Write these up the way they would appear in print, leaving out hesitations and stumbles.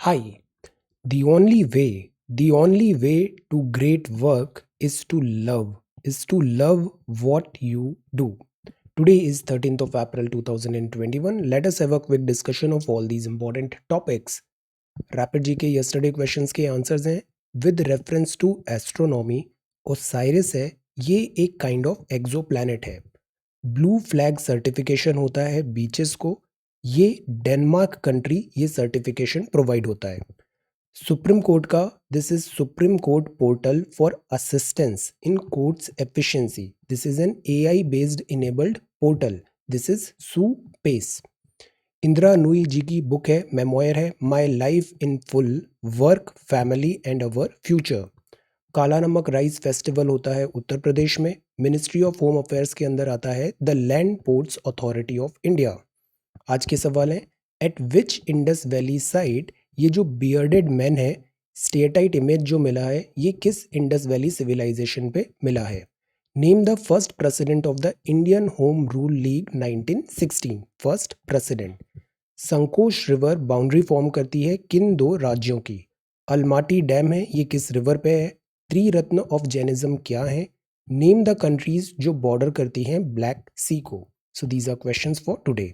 Hi, the only way to great work is to love what you do. Today is 13th of April 2021. Let us have a quick discussion of all these important topics. Rapid G K yesterday questions के answers हैं with reference to astronomy. Osiris है, ये एक kind of exoplanet है। Blue flag certification होता है beaches को। ये डेनमार्क कंट्री ये सर्टिफिकेशन प्रोवाइड होता है। सुप्रीम कोर्ट का this is supreme court portal for assistance in courts efficiency. This is an AI based enabled portal. This is SUPACE. Indira Nooyi ji की book है, मेमोयर है, my life in full, work, family and our future. काला नमक rice festival होता है उत्तर प्रदेश में। Ministry of home affairs के अंदर आता है the land ports authority of India. आज के सवाल हैं, एट विच इंडस वैली साइट ये जो बियर्डेड मैन है, स्टेटाइट इमेज जो मिला है, ये किस इंडस वैली सिविलाइजेशन पे मिला है। Name the first president of the Indian home rule league 1916। First president. Sankosh river boundary form करती है किन दो राज्यों की। अलमाटी डैम है, ये किस रिवर पे है। त्रिरत्न ऑफ जैनिज्म क्या है। नेम द कंट्रीज जो बॉर्डर करती हैं ब्लैक सी को। So these are questions for today.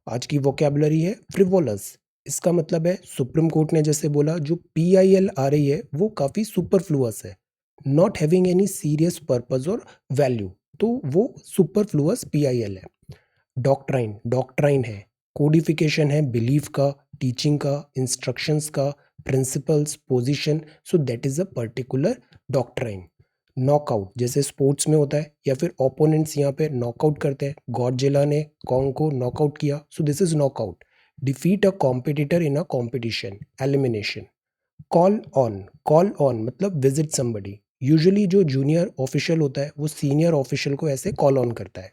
आज की वोकैबुलरी है फ्रिवोलस। इसका मतलब है सुप्रीम कोर्ट ने जैसे बोला जो PIL आ रही है वो काफ़ी सुपरफ्लुअस है, not having any serious purpose और वैल्यू, तो वो सुपरफ्लुअस PIL है। डॉक्ट्राइन डॉक्ट्राइन है, कोडिफिकेशन है बिलीफ का, टीचिंग का, इंस्ट्रक्शंस का, principles, position, so that is a particular doctrine. Knockout जैसे स्पोर्ट्स में होता है या फिर ओपोनेंट्स यहाँ पे नॉकआउट करते हैं। गॉडजिला ने कॉन्ग को नॉकआउट किया, सो this is knockout. Defeat a competitor in a competition, elimination. Call on मतलब विजिट समबडी। यूजुअली जो जूनियर ऑफिशियल होता है वो सीनियर ऑफिशियल को ऐसे कॉल ऑन करता है।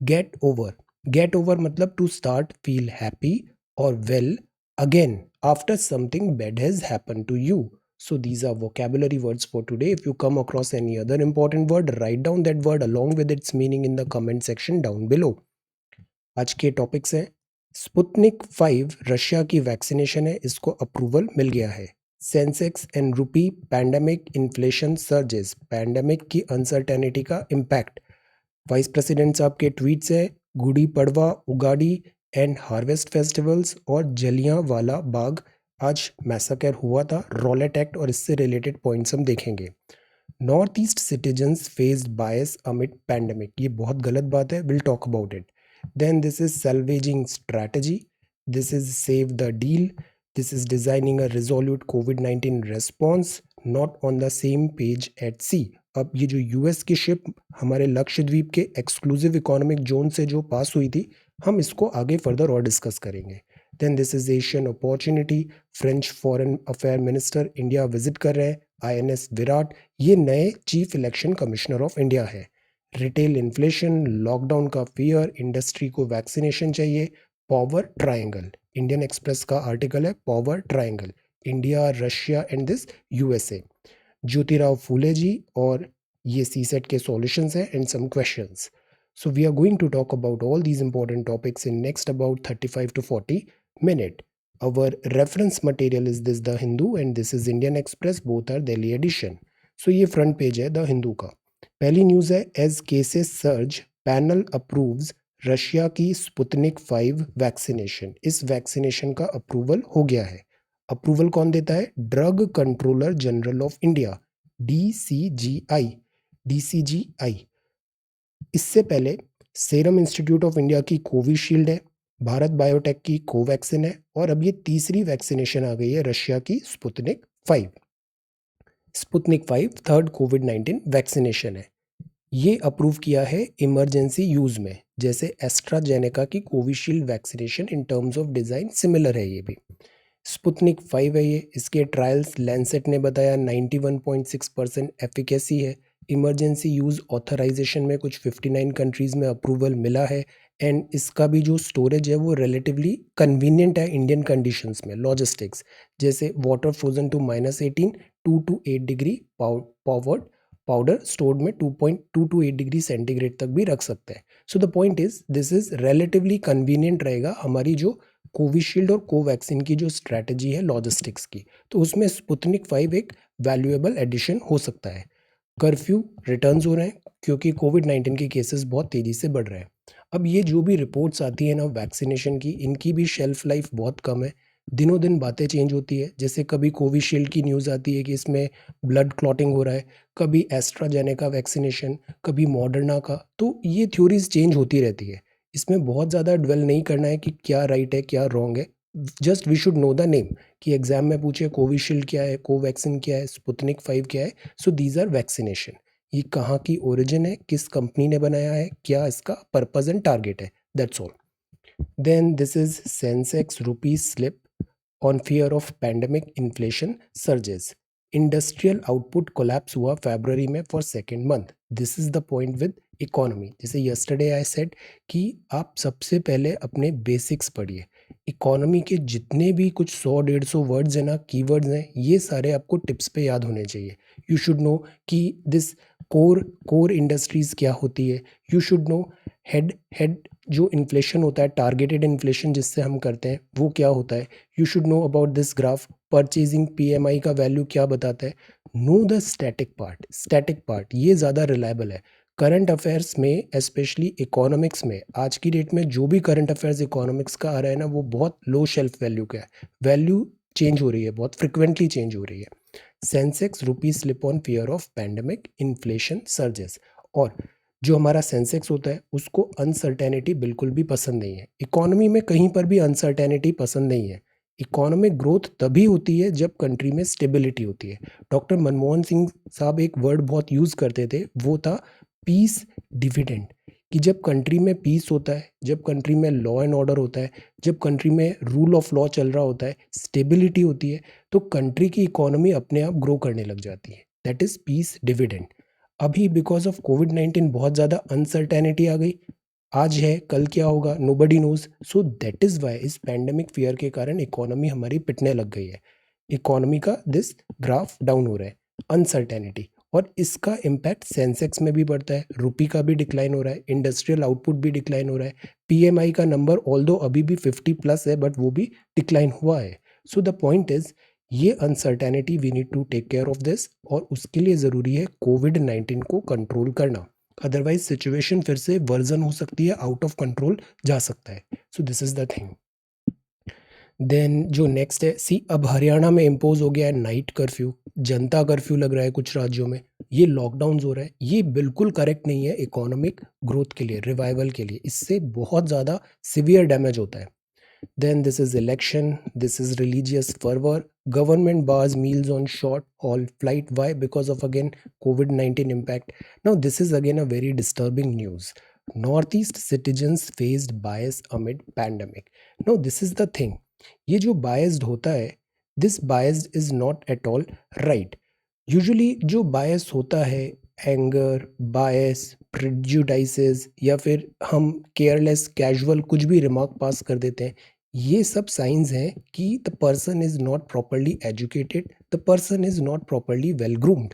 गेट ओवर, गेट ओवर मतलब टू स्टार्ट फील हैप्पी और well again after something bad has happened to you. So these are vocabulary words for today. If you come across any other important word, write down that word along with its meaning in the comment section down below. आज के topics हैं, Sputnik 5 Russia की vaccination है, इसको approval मिल गया है। Sensex and रूपी pandemic inflation surges, pandemic की अनसर्टेनिटी का इम्पैक्ट। वाइस प्रेसिडेंट साहब के ट्वीट्स हैं, Gudi Padwa, Ugadi and harvest festivals और जलियांवाला बाग आज मैसाकर हुआ था, रॉलेट एक्ट और इससे रिलेटेड पॉइंट्स हम देखेंगे। North east citizens faced bias amid pandemic, ये बहुत गलत बात है, will talk about it. Then this is salvaging strategy, this is save the deal, this is designing a resolute कोविड-19 response, not on the same page at sea. अब ये जो US की शिप हमारे लक्षद्वीप के एक्सक्लूसिव इकोनॉमिक जोन से जो पास हुई थी, हम इसको आगे फर्दर और डिस्कस करेंगे। Then this is Asian opportunity, French foreign affair minister India visit कर रहे हैं। INS विराट, ये नए chief election commissioner of India है। रिटेल इन्फ्लेशन, लॉकडाउन का फियर, इंडस्ट्री को वैक्सीनेशन चाहिए। पावर ट्रायंगल, इंडियन एक्सप्रेस का आर्टिकल है power triangle, India, Russia and this USA। Jyotirao Phule ji और ये CSET के सॉल्यूशंस हैं and some questions. So we are going to talk about all these important topics in next about 35 to 40 minute. Our reference material is this The Hindu and this is Indian Express, both are Delhi edition. So ये front page है the Hindu का। पहली news है, as cases surge panel approves Russia की Sputnik 5 vaccination. इस vaccination का approval हो गया है। अप्रूवल कौन देता है? Drug controller general of India, DCGI। इससे पहले सीरम इंस्टीट्यूट ऑफ इंडिया की कोविशील्ड है, भारत बायोटेक की कोवैक्सिन है और अब ये तीसरी वैक्सीनेशन आ गई है रशिया की स्पुतनिक 5। स्पुतनिक 5 थर्ड कोविड-19 वैक्सीनेशन है। ये अप्रूव किया है इमरजेंसी यूज में, जैसे एस्ट्राजेनेका की Covishield vaccination in terms of design similar है ये भी। स्पुतनिक 5 है ये, इसके ट्रायल्स लैंसेट ने बताया 91.6% एफिकेसी है। इमरजेंसी यूज़ ऑथराइजेशन में कुछ 59 कंट्रीज़ में अप्रूवल मिला है एंड इसका भी जो स्टोरेज है वो रिलेटिवली कन्वीनियंट है इंडियन कंडीशंस में। लॉजिस्टिक्स जैसे water Frozen two -18, 2 to 8 degree powder stored में 2.2 to 8 डिग्री सेंटीग्रेड तक भी रख सकते हैं। सो the point is this is relatively convenient रहेगा हमारी जो कोविशील्ड और कोवैक्सीन की जो स्ट्रैटेजी है लॉजिस्टिक्स की, तो उसमें स्पुतनिक 5 एक वैल्यूएबल एडिशन हो सकता है। कर्फ्यू रिटर्न्स हो रहे हैं क्योंकि कोविड-19 के केसेस बहुत तेज़ी से बढ़ रहे हैं। अब ये जो भी रिपोर्ट्स आती हैं ना वैक्सीनेशन की, इनकी भी शेल्फ लाइफ बहुत कम है। दिनों दिन बातें चेंज होती है। जैसे कभी कोविशील्ड की न्यूज़ आती है कि इसमें ब्लड क्लॉटिंग हो रहा है, कभी एस्ट्राजेनेका वैक्सीनेशन, कभी मॉडर्ना का। तो ये थ्योरीज़ चेंज होती रहती है। इसमें बहुत ज़्यादा ड्वेल नहीं करना है कि क्या राइट है, क्या रॉन्ग है। Just we should know the name कि एग्ज़ाम में पूछे कोविशील्ड क्या है, कोवैक्सीन क्या है, स्पुतनिक 5 क्या है। So these are vaccination. ये कहाँ की ओरिजिन है, किस कंपनी ने बनाया है, क्या इसका पर्पस एंड टारगेट है, that's all. Then this is Sensex rupee slip on fear of pandemic inflation surges. Industrial output collapse हुआ फरवरी में for second month. This is the point with economy. जैसे यस्टरडे आई सेड कि आप सबसे पहले अपने बेसिक्स पढ़िए। इकोनॉमी के जितने भी कुछ 100-150 वर्ड्स हैं ना, कीवर्ड्स हैं, ये सारे आपको टिप्स पे याद होने चाहिए। यू शुड नो कि दिस कोर कोर इंडस्ट्रीज क्या होती है। You should know head head जो इन्फ्लेशन होता है, टारगेटेड इन्फ्लेशन जिससे हम करते हैं, वो क्या होता है। You should know about this graph. Purchasing PMI का वैल्यू क्या बताता है। नो द स्टैटिक पार्ट ये ज़्यादा रिलायबल है। करंट अफेयर्स में स्पेशली इकोनॉमिक्स में आज की डेट में जो भी करंट अफेयर्स इकोनॉमिक्स का आ रहा है ना, वो बहुत लो शेल्फ वैल्यू का है। वैल्यू चेंज हो रही है, बहुत फ्रिक्वेंटली चेंज हो रही है। Sensex rupee slip on fear of pandemic inflation surges. और जो हमारा सेंसेक्स होता है उसको अनसर्टेनिटी बिल्कुल भी पसंद नहीं है। इकोनॉमी में कहीं पर भी अनसर्टेनिटी पसंद नहीं है। इकोनॉमिक ग्रोथ तभी होती है जब कंट्री में स्टेबिलिटी होती है। डॉक्टर मनमोहन सिंह साहब एक वर्ड बहुत यूज़ करते थे, वो था पीस डिविडेंड। कि जब कंट्री में पीस होता है, जब कंट्री में लॉ एंड ऑर्डर होता है, जब कंट्री में रूल ऑफ लॉ चल रहा होता है, स्टेबिलिटी होती है, तो कंट्री की इकोनॉमी अपने आप ग्रो करने लग जाती है। That is piece dividend. अभी बिकॉज ऑफ कोविड-19 बहुत ज़्यादा अनसर्टेनिटी आ गई। आज है, कल क्या होगा, nobody nose. So that is why इस पैंडेमिक फ़ियर के कारण इकोनॉमी हमारी पिटने लग गई है। इकोनॉमी का दिस ग्राफ डाउन हो रहा है, अनसर्टेनिटी। और इसका इम्पैक्ट सेंसेक्स में भी पड़ता है, रुपी का भी डिक्लाइन हो रहा है, इंडस्ट्रियल आउटपुट भी डिक्लाइन हो रहा है। पीएमआई का नंबर ऑल्दो अभी भी 50 प्लस है, बट वो भी डिक्लाइन हुआ है। सो द पॉइंट इज़ ये uncertainty we need to take care of this, और उसके लिए ज़रूरी है कोविड-19 को कंट्रोल करना। अदरवाइज सिचुएशन फिर से वर्जन हो सकती है, आउट ऑफ कंट्रोल जा सकता है। So this is the thing. Then जो नेक्स्ट है, सी अब हरियाणा में इम्पोज हो गया है नाइट कर्फ्यू, जनता कर्फ्यू लग रहा है कुछ राज्यों में। ये लॉकडाउन हो रहा है, ये बिल्कुल करेक्ट नहीं है इकोनॉमिक ग्रोथ के लिए, रिवाइवल के लिए। इससे बहुत ज़्यादा सिवियर डैमेज होता है। Then this is election, this is religious fervor. Government bars meals on short haul flight. Why? Because of again COVID-19 impact. Now this is again a very disturbing news. Northeast citizens faced bias amid pandemic. Now this is the thing. ये जो biased होता है, this biased is not at all right. Usually जो बायस होता है, anger, बायस, प्रेजुडाइसेस, या फिर हम केयरलेस कैजुअल कुछ भी रिमार्क पास कर देते हैं, ये सब साइंस हैं कि the person is not properly educated, the person is not properly well groomed.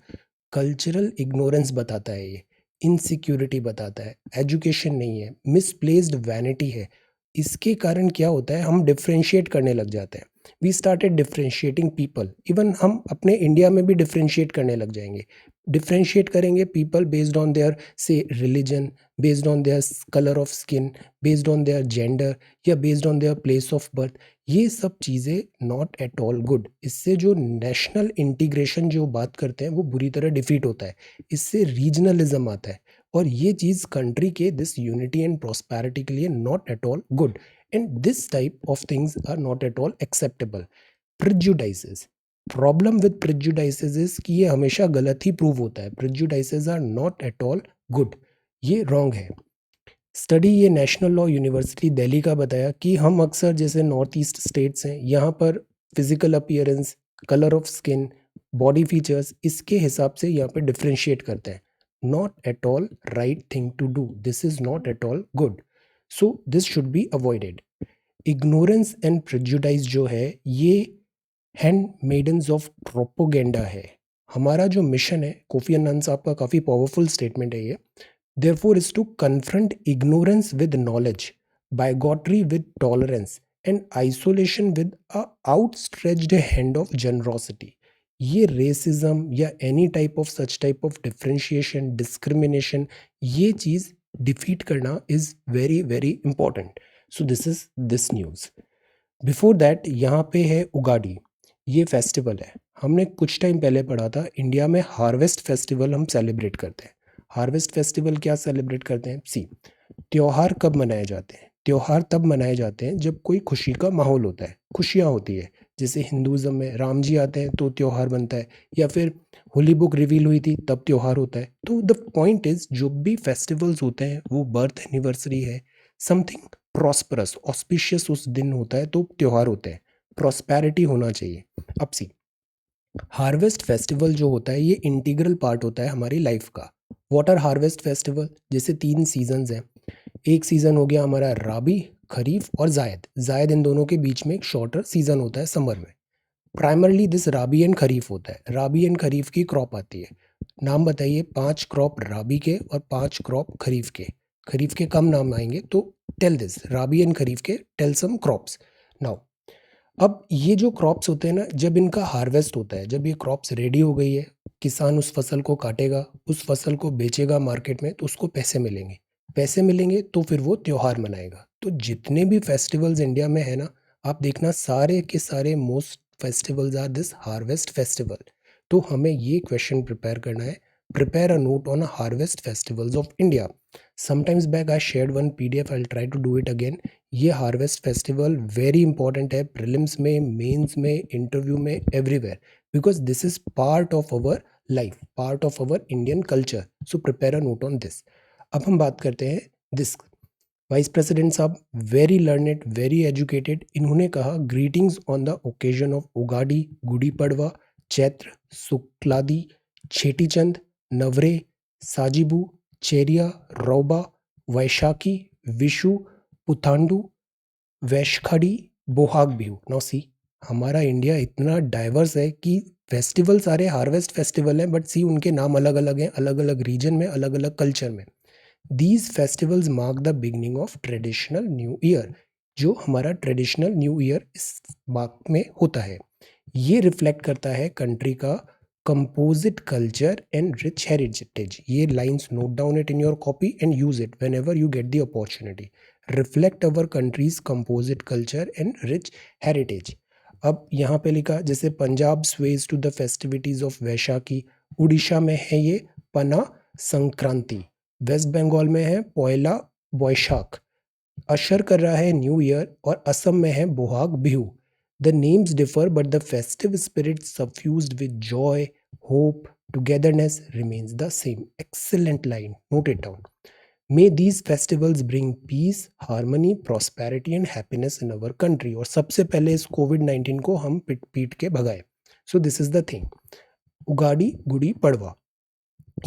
Cultural ignorance बताता है ये, इनसिक्योरिटी बताता है, एजुकेशन नहीं है, मिसप्लेस्ड वैनिटी है। इसके कारण क्या होता है, हम डिफ्रेंशिएट करने लग जाते हैं। We started differentiating people. Even हम अपने इंडिया में भी डिफ्रेंशिएट करने लग जाएंगे। डिफ्रेंशिएट करेंगे पीपल बेस्ड ऑन देयर से religion, based on their colour of skin, based on their gender, या based on their place of birth. ये सब चीज़ें नॉट एट ऑल गुड। इससे जो नेशनल इंटीग्रेशन जो बात करते हैं वो बुरी तरह डिफीट होता है। इससे रीजनलिज्म आता है, और ये चीज़ कंट्री के दिस यूनिटी एंड प्रॉस्पेरिटी के लिए not at all good. And this type of things are not at all acceptable. Prejudices, problem with prejudices is कि ये हमेशा गलत ही प्रूव होता है। Prejudices are not at all good, ये रॉन्ग है। स्टडी ये नेशनल लॉ यूनिवर्सिटी दिल्ली का बताया कि हम अक्सर जैसे नॉर्थ ईस्ट स्टेट्स हैं, यहाँ पर physical appearance, colour of skin, body features, इसके हिसाब से यहाँ पे डिफ्रेंशिएट करते हैं। Not at all right thing to do, this is not at all good. So this should be avoided. Ignorance and prejudice जो है, ये हैंड मेडन्स ऑफ प्रोपोगेंडा है। हमारा जो मिशन है, कोफी अन्नान साहब का काफ़ी पावरफुल स्टेटमेंट है ये, therefore is to confront ignorance with knowledge, bigotry with tolerance, and isolation with a outstretched hand of generosity. ये रेसिज्म या any type of such type of differentiation, discrimination, ये चीज़ defeat करना is very very important. So this is this news. Before that यहाँ पे है उगाड़ी। ये festival है, हमने कुछ टाइम पहले पढ़ा था इंडिया में हार्वेस्ट फेस्टिवल हम सेलिब्रेट करते हैं। हार्वेस्ट फेस्टिवल क्या सेलिब्रेट करते हैं? सी, त्योहार कब मनाए जाते हैं? त्योहार तब मनाए जाते हैं जब कोई खुशी का माहौल होता है, खुशियाँ होती है। जैसे हिंदुज़म में राम जी आते हैं तो त्योहार बनता है, या फिर होली बुक रिवील हुई थी तब त्योहार होता है। तो द पॉइंट इज, जो भी फेस्टिवल्स होते हैं वो बर्थ एनिवर्सरी है, समथिंग प्रॉस्परस ऑस्पिशियस उस दिन होता है तो त्योहार होते हैं, प्रॉस्पेरिटी होना चाहिए। अब सी, हार्वेस्ट फेस्टिवल जो होता है ये इंटीग्रल पार्ट होता है हमारी लाइफ का। What are harvest festival? जैसे 3 सीजन्स हैं। एक सीज़न हो गया हमारा राबी, खरीफ और जायद। जायद इन दोनों के बीच में एक शॉर्टर सीज़न होता है समर में। प्राइमरली दिस राबी एंड खरीफ होता है। राबी एंड खरीफ की क्रॉप आती है। नाम बताइए 5 क्रॉप राबी के और 5 क्रॉप खरीफ के। खरीफ के कम नाम आएंगे, तो टेल दिस राबी एंड खरीफ के, टेल सम क्रॉप्स नाउ। अब ये जो क्रॉप्स होते हैं ना, जब इनका हार्वेस्ट होता है, जब ये क्रॉप्स रेडी हो गई है, किसान उस फसल को काटेगा, उस फसल को बेचेगा मार्केट में, तो उसको पैसे मिलेंगे। पैसे मिलेंगे तो फिर वो त्योहार मनाएगा। तो जितने भी फेस्टिवल्स इंडिया में है ना, आप देखना सारे के सारे most festivals are this harvest festival. तो हमें ये क्वेश्चन प्रिपेयर करना है, prepare a note on harvest festivals of India. Sometimes back I shared one PDF, I try to do it again. ये हार्वेस्ट फेस्टिवल वेरी इंपॉर्टेंट है, prelims में, mains में, interview में, everywhere, because this is part of our life, part of our Indian culture. So prepare a note on this. अब हम बात करते हैं दिस। वाइस प्रेसिडेंट साहब वेरी लर्नेड, वेरी एजुकेटेड, इन्होंने कहा greetings on the occasion of Ugadi, Gudi Padwa, Chaitra Sukladi, Cheti Chand, Navreh, Sajibu, Cheiraoba, Vaisakhi, Vishu, Puthandu, Vaisakhadi, Bohag Bihu. Now see, हमारा India इतना डाइवर्स है कि फेस्टिवल सारे हार्वेस्ट फेस्टिवल हैं, बट सी उनके नाम अलग अलग हैं, अलग अलग रीजन में, अलग अलग कल्चर में। These festivals mark the beginning of traditional new year. जो हमारा ट्रेडिशनल न्यू ईयर इस मार्क में होता है, ये रिफ्लेक्ट करता है कंट्री का composite culture and rich heritage. ये lines note down it in your copy and use it whenever you get the opportunity. Reflect our country's composite culture and rich heritage. अब यहाँ पे लिखा, जैसे Punjab sways to the festivities of Vaisakhi, Orissa में है ये पना संक्रांति, वेस्ट बंगाल में है पोयला बोईशाख, अशर कर रहा है न्यू ईयर, और असम में है Bohag Bihu. The names differ but the festive spirit suffused with joy, hope, togetherness remains the same. Excellent line, note it down. May these festivals bring peace, harmony, prosperity and happiness in our country. और सबसे पहले इस कोविड-19 को हम पीट पीट के भगाए। So this is the thing. Ugadi, Gudi Padwa,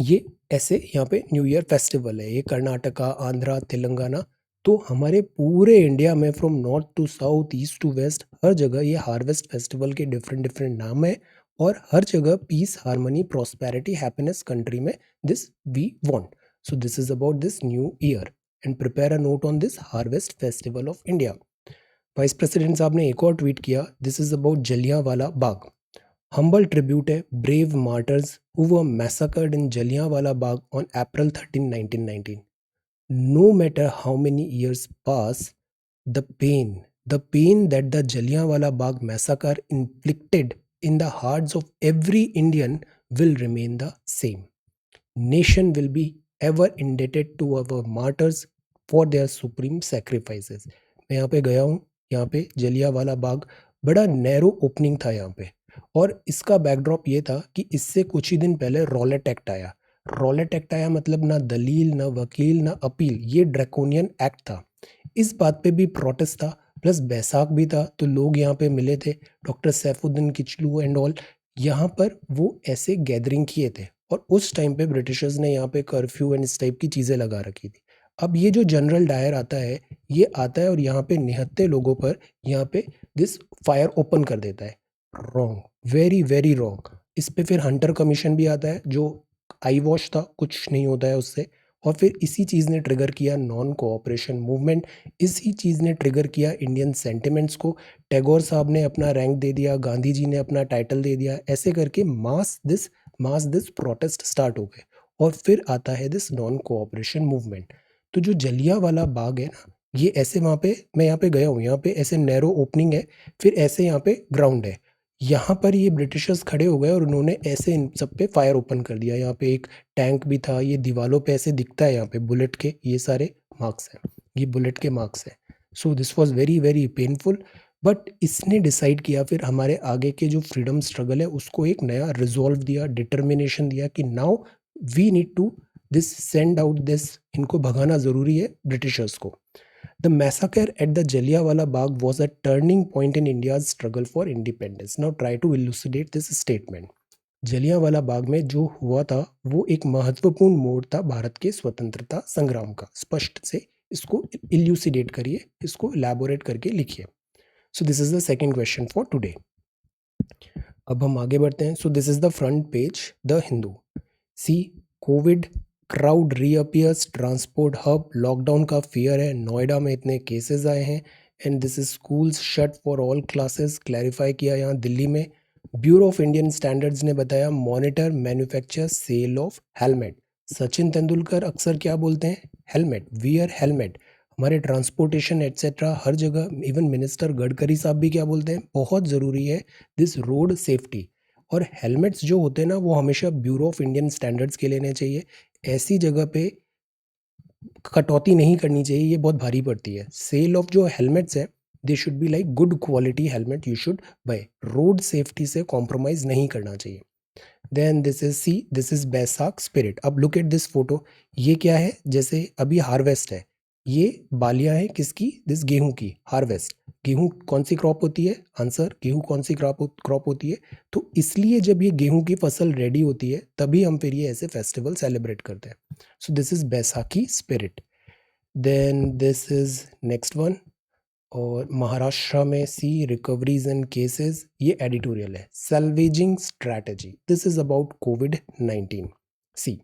ये ऐसे यहाँ पे न्यू ईयर फेस्टिवल है। ये कर्नाटका, आंध्रा, तेलंगाना, तो हमारे पूरे इंडिया में from north to south, east to west, हर जगह ये हार्वेस्ट फेस्टिवल के डिफरेंट डिफरेंट नाम है। और हर जगह peace, harmony, prosperity, happiness country में this we want. So this is about this new year and prepare a note on this harvest festival of India. Vice president साहब ने एक और ट्वीट किया, this is about Jallianwala Bagh. Humble tribute है brave martyrs who were massacred in Jallianwala Bagh on April 13, 1919. No matter how many years pass, the pain that the Jallianwala Bagh massacre inflicted in the hearts of every Indian will remain the same. Nation will be ever indebted to our martyrs for their supreme sacrifices. मैं यहाँ पे गया हूँ, यहाँ पे जलियांवाला बाग बड़ा narrow opening था यहाँ पे, और इसका बैकड्रॉप ये था कि इससे कुछ ही दिन पहले रॉलेट एक्ट आया। रॉलेट एक्ट आया मतलब ना दलील, ना वकील, ना अपील, ये ड्रैकोनियन एक्ट था। इस बात पे भी प्रोटेस्ट था, प्लस बैसाख भी था, तो लोग यहाँ पे मिले थे, doctor Saifuddin Kitchlu and all, यहाँ पर वो ऐसे गैदरिंग किए थे। और उस टाइम पे ब्रिटिशर्स ने यहाँ पे कर्फ्यू एंड इस टाइप की चीज़ें लगा रखी थी। अब ये जो जनरल डायर आता है, ये आता है और यहाँ पे निहत्थे लोगों पर यहाँ पे दिस फायर ओपन कर देता है। Wrong, very very wrong. इस पे फिर हंटर कमीशन भी आता है, जो आई वॉश था, कुछ नहीं होता है उससे, और फिर इसी चीज़ ने ट्रिगर किया नॉन कोऑपरेशन मूवमेंट, इसी चीज़ ने ट्रिगर किया इंडियन सेंटिमेंट्स को। टैगोर साहब ने अपना रैंक दे दिया, गांधी जी ने अपना टाइटल दे दिया, ऐसे करके मास दिस प्रोटेस्ट स्टार्ट हो गए। और फिर आता है दिस नॉन कोऑपरेशन मूवमेंट। तो जो जलियांवाला बाग है ना, ये ऐसे वहाँ पे, मैं यहाँ पे गया हूँ, यहाँ पे ऐसे नैरो ओपनिंग है, फिर ऐसे यहाँ पे ग्राउंड है। यहाँ पर ये ब्रिटिशर्स खड़े हो गए और उन्होंने ऐसे इन सब पे फायर ओपन कर दिया। यहाँ पे एक टैंक भी था, ये दीवालों पे ऐसे दिखता है, यहाँ पे बुलेट के ये सारे मार्क्स हैं, ये बुलेट के मार्क्स हैं। So this was very very painful. But इसने डिसाइड किया फिर हमारे आगे के जो फ्रीडम स्ट्रगल है उसको एक नया रिजॉल्व दिया, डिटर्मिनेशन दिया कि now we need to this send out this, इनको भगाना ज़रूरी है ब्रिटिशर्स को। The massacre at the Jallianwala Bagh was a turning point in India's struggle for independence. Now try to elucidate this statement. Jallianwala Bagh में जो हुआ था वो एक महत्वपूर्ण मोड़ था भारत के स्वतंत्रता संग्राम का। स्पष्ट से इसको इल्यूसिडेट करिए, इसको इलैबोरेट करके लिखिए। So this is the second question for today. अब हम आगे बढ़ते हैं। So this is the front page the Hindu. See, covid, crowd reappears, transport hub, lockdown का फियर है, नोएडा में इतने केसेस आए हैं, and this is schools shut for all classes. Clarify किया यहाँ दिल्ली में। ब्यूरो ऑफ इंडियन स्टैंडर्ड्स ने बताया monitor manufacture sale of helmet. Sachin Tendulkar अक्सर क्या बोलते हैं? Helmet, wear helmet. हमारे ट्रांसपोर्टेशन एट्सेट्रा हर जगह, इवन मिनिस्टर गडकरी साहब भी क्या बोलते हैं? बहुत ज़रूरी है दिस रोड सेफ्टी। और हेलमेट्स जो होते हैं ना वो हमेशा ब्यूरो ऑफ इंडियन स्टैंडर्ड्स के लेने चाहिए। ऐसी जगह पे कटौती नहीं करनी चाहिए, ये बहुत भारी पड़ती है। सेल ऑफ जो हेलमेट्स है they should be like good quality helmet you should buy. Road safety से कॉम्प्रोमाइज़ नहीं करना चाहिए। Then this is see, this is Baisakh spirit. अब लुक एट दिस फोटो। ये क्या है? जैसे अभी हार्वेस्ट है, ये बालियां हैं किसकी? दिस गेहूं की हार्वेस्ट। गेहूं कौन सी क्रॉप होती है? आंसर, गेहूं कौन सी क्रॉप होती है? तो इसलिए जब ये गेहूं की फसल रेडी होती है तभी हम फिर ये ऐसे फेस्टिवल सेलिब्रेट करते हैं। So this is Baisakhi spirit. Then this is next one. और महाराष्ट्र में सी, रिकवरीज एंड केसेस, ये एडिटोरियल है। सैल्वेजिंग स्ट्रैटेजी, दिस इज अबाउट कोविड-19। सी,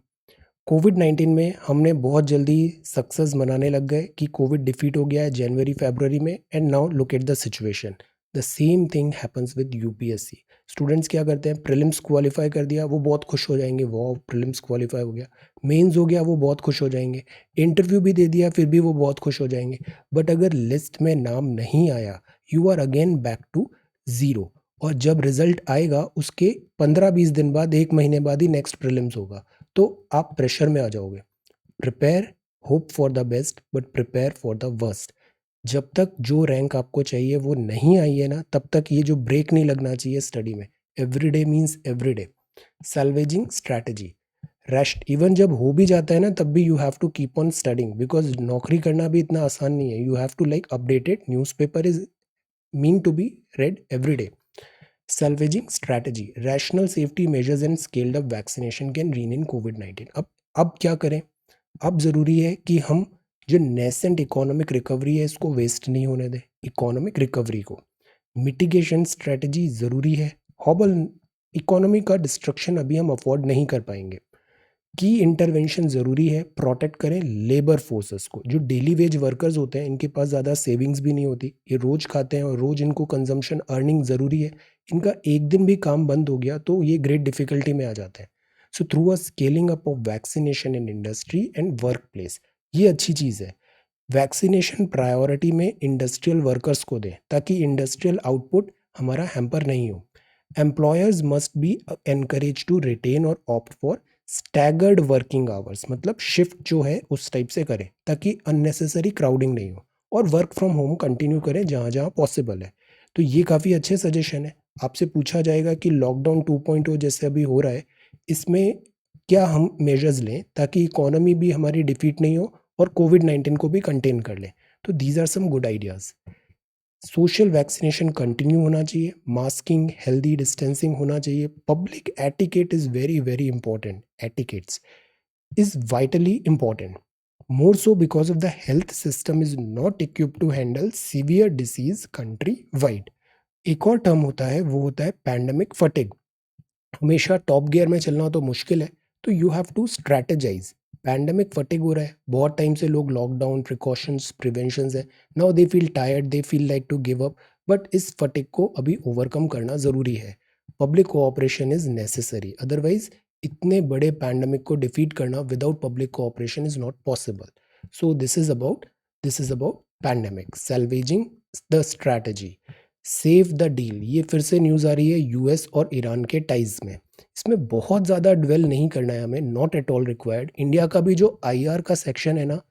कोविड-19 में हमने बहुत जल्दी सक्सेस मनाने लग गए कि कोविड डिफीट हो गया है जनवरी फरवरी में, and now look at the situation. The same thing happens with UPSC. Students क्या करते हैं? प्रीलिम्स क्वालिफाई कर दिया, वो बहुत खुश हो जाएंगे, वो प्रीलिम्स क्वालिफाई हो गया। मेंस हो गया, वो बहुत खुश हो जाएंगे। इंटरव्यू भी दे दिया, फिर भी वो बहुत खुश हो जाएंगे। बट अगर लिस्ट में नाम नहीं आया, you are again back to zero. और जब रिजल्ट आएगा उसके 15-20 दिन बाद, एक महीने बाद ही नेक्स्ट प्रीलिम्स होगा, तो आप प्रेशर में आ जाओगे। Prepare, hope for the best but prepare for the worst. जब तक जो रैंक आपको चाहिए वो नहीं आई है ना, तब तक ये जो ब्रेक नहीं लगना चाहिए स्टडी में। Everyday means everyday. Salvaging strategy, rest. Even जब हो भी जाता है ना तब भी you have to keep on studying, because नौकरी करना भी इतना आसान नहीं है। You have to like updated, newspaper is mean to be read every day. Salvaging strategy, rational safety measures and scaled up vaccination can rein in COVID-19। अब क्या करें? अब ज़रूरी है कि हम जो नेसेंट इकोनॉमिक रिकवरी है इसको वेस्ट नहीं होने दें। इकोनॉमिक रिकवरी को मिटिगेशन स्ट्रेटजी ज़रूरी है। हॉबल इकोनॉमी का डिस्ट्रक्शन अभी हम अफोर्ड नहीं कर पाएंगे। की इंटरवेंशन ज़रूरी है। प्रोटेक्ट करें लेबर फोर्सेस को। जो डेली वेज वर्कर्स होते हैं इनके पास ज़्यादा सेविंग्स भी नहीं होती, ये रोज़ खाते हैं और रोज़ इनको कंजम्पशन अर्निंग ज़रूरी है। इनका एक दिन भी काम बंद हो गया तो ये ग्रेट डिफिकल्टी में आ जाते हैं। So through a scaling up of vaccination in industry and work place, ये अच्छी चीज़ है। वैक्सीनेशन प्रायोरिटी में इंडस्ट्रियल वर्कर्स को दें ताकि इंडस्ट्रियल आउटपुट हमारा हैम्पर नहीं हो। Employers must be encourage to retain और opt for staggered working hours, मतलब शिफ्ट जो है उस टाइप से करें ताकि अननेसेसरी क्राउडिंग नहीं हो। और वर्क फ्रॉम होम कंटिन्यू करें जहाँ जहाँ पॉसिबल है। तो ये काफ़ी अच्छे सजेशन है। आपसे पूछा जाएगा कि लॉकडाउन 2.0 जैसे अभी हो रहा है, इसमें क्या हम मेजर्स लें ताकि इकोनॉमी भी हमारी डिफीट नहीं हो और कोविड-19 को भी कंटेन कर लें। तो these are some good ideas. Social vaccination continue होना चाहिए। मास्किंग, हेल्दी डिस्टेंसिंग होना चाहिए। Public etiquette is very very important. Etiquettes is vitally important, more so because of the health system is not equipped to handle severe disease country wide. एक और term होता है, वो होता है पैंडेमिक फटिग। हमेशा टॉप गियर में चलना तो मुश्किल है, तो you have to strategize. Pandemic fatigue हो रहा है, बहुत टाइम से लोग लॉकडाउन प्रिकॉशंस प्रिवेंशंस है, now they feel tired, they feel like to give up, but इस फटीग को अभी ओवरकम करना ज़रूरी है। Public cooperation is necessary, otherwise इतने बड़े पैंडेमिक को डिफीट करना without public cooperation is not possible. So this is about pandemic salvaging the strategy, save the deal. ये फिर से न्यूज़ आ रही है यूएस और ईरान के टाइज में। इसमें बहुत ज़्यादा ड्वेल नहीं करना है हमें, not at all required. India का भी जो आईआर का सेक्शन है ना,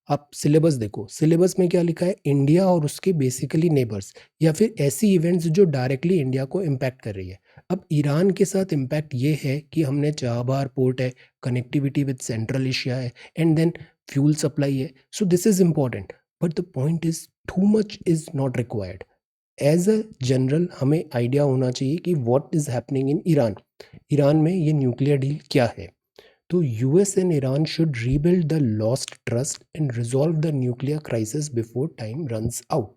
आप सिलेबस देखो, सिलेबस में क्या लिखा है, इंडिया और उसके बेसिकली नेबर्स या फिर ऐसी इवेंट्स जो डायरेक्टली इंडिया को इम्पैक्ट कर रही है। अब ईरान के साथ इम्पैक्ट ये है कि हमने चाबहार पोर्ट है, कनेक्टिविटी विद सेंट्रल एशिया है, एंड देन फ्यूल सप्लाई है। So this is important, but the point is too much is not required. As a general हमें आइडिया होना चाहिए कि what is happening in Iran. Iran में ये nuclear deal क्या है। तो US and Iran should rebuild the lost trust and resolve the nuclear crisis before time runs out.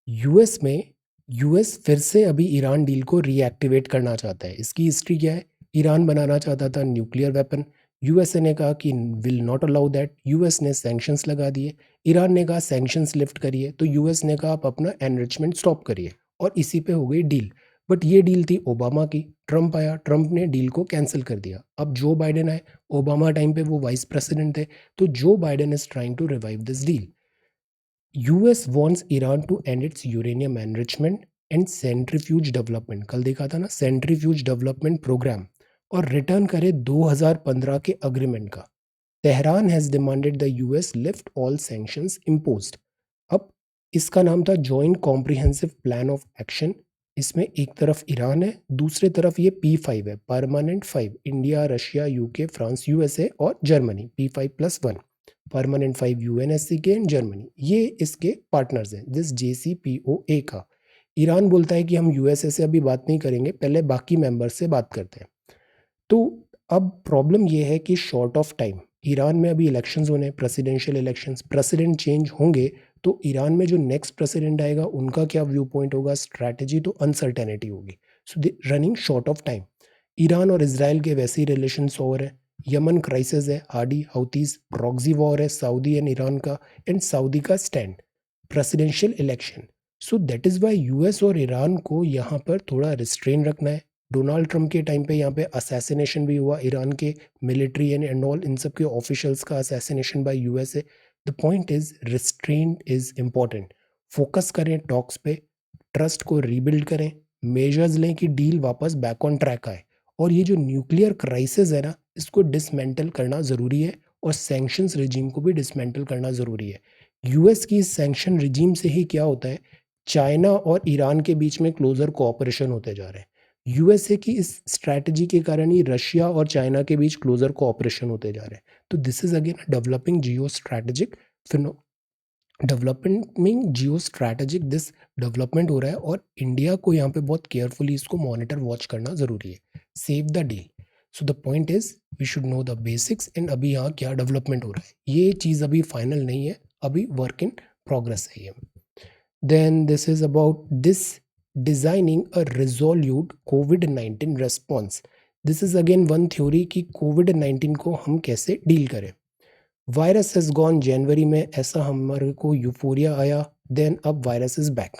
US में यूएस फिर से अभी ईरान डील को रीएक्टिवेट करना चाहता है। इसकी हिस्ट्री क्या है, ईरान बनाना चाहता था न्यूक्लियर वेपन, यूएसए ने कहा कि will not allow that, US ने सैंक्शंस लगा दिए, ईरान ने कहा सैंक्शंस लिफ्ट करिए, तो यूएस ने कहा आप अपना एनरिचमेंट स्टॉप करिए, और इसी पे हो गई डील। बट ये डील थी ओबामा की, ट्रंप आया, ट्रंप ने डील को कैंसिल कर दिया। अब जो बाइडेन आए, ओबामा टाइम पे वो वाइस प्रेसिडेंट थे, तो Joe Biden is trying to revive this deal. US wants Iran to end its uranium enrichment and centrifuge development, कल देखा था ना सेंट्रीफ्यूज डेवलपमेंट प्रोग्राम, और रिटर्न करे 2015 के अग्रीमेंट का। Tehran has demanded the US lift all sanctions imposed. अब इसका नाम था joint comprehensive plan of action. इसमें एक तरफ ईरान है, दूसरे तरफ ये P5 है, permanent 5, India, Russia, UK, France, USA और जर्मनी, P5+1, परमानेंट 5 यूएनएससी के एंड जर्मनी, ये इसके पार्टनर्स हैं दिस JCPOA का। ईरान बोलता है कि हम यूएसए से अभी बात नहीं करेंगे, पहले बाकी मेंबर्स से बात करते हैं। तो अब प्रॉब्लम ये है कि शॉर्ट ऑफ टाइम ईरान में अभी इलेक्शंस होने, प्रेसिडेंशियल इलेक्शंस, प्रेसिडेंट चेंज होंगे, तो ईरान में जो नेक्स्ट प्रेसिडेंट आएगा उनका क्या व्यू पॉइंट होगा, स्ट्रैटेजी, तो अनसर्टेनिटी होगी। So running short of time. Iran और इसराइल के वैसे ही रिलेशंस और है, यमन क्राइसिस है, हार्डी हाउतीज, प्रॉक्सी वॉर है सऊदी एंड ईरान का, एंड सऊदी का stand, presidential election. So that is why US और ईरान को यहाँ पर थोड़ा रिस्ट्रेन रखना है। डोनाल्ड ट्रंप के टाइम पे यहाँ पे असैसिनेशन भी हुआ, ईरान के मिलिट्री एंड ऑल इन सब के ऑफिशियल्स का assassination by USA. The point is restraint is important. Focus करें टॉक्स पे, ट्रस्ट को रीबिल्ड करें, मेजर्स लें कि डील वापस बैक ऑन ट्रैक आए, और ये जो न्यूक्लियर क्राइसिस है ना, इसको डिसमेंटल करना ज़रूरी है, और सैंक्शंस रिजीम को भी डिसमेंटल करना ज़रूरी है। यूएस की सैंक्शन रिजीम से ही क्या होता है, चाइना और ईरान के बीच में क्लोजर कोऑपरेशन होते जा रहे हैं। यूएसए की इस स्ट्रैटेजी के कारण ही रशिया और चाइना के बीच क्लोजर कोऑपरेशन होते जा रहे हैं। तो this is again developing Jio strategic development में जियो स्ट्रैटेजिक दिस डेवलपमेंट हो रहा है, और इंडिया को यहाँ पे बहुत केयरफुली इसको मॉनिटर वॉच करना ज़रूरी है। Save the deal. So the point is we should know the basics, and अभी यहाँ क्या डेवलपमेंट हो रहा है, ये चीज़ अभी फाइनल नहीं है, अभी वर्क इन प्रोग्रेस है ये। Then this is about this designing a resolute कोविड-19 response. This is again one theory कि कोविड-19 को हम कैसे डील करें। वायरस हैज गॉन, जनवरी में ऐसा हमारे को यूफोरिया आया, देन अब virus is back,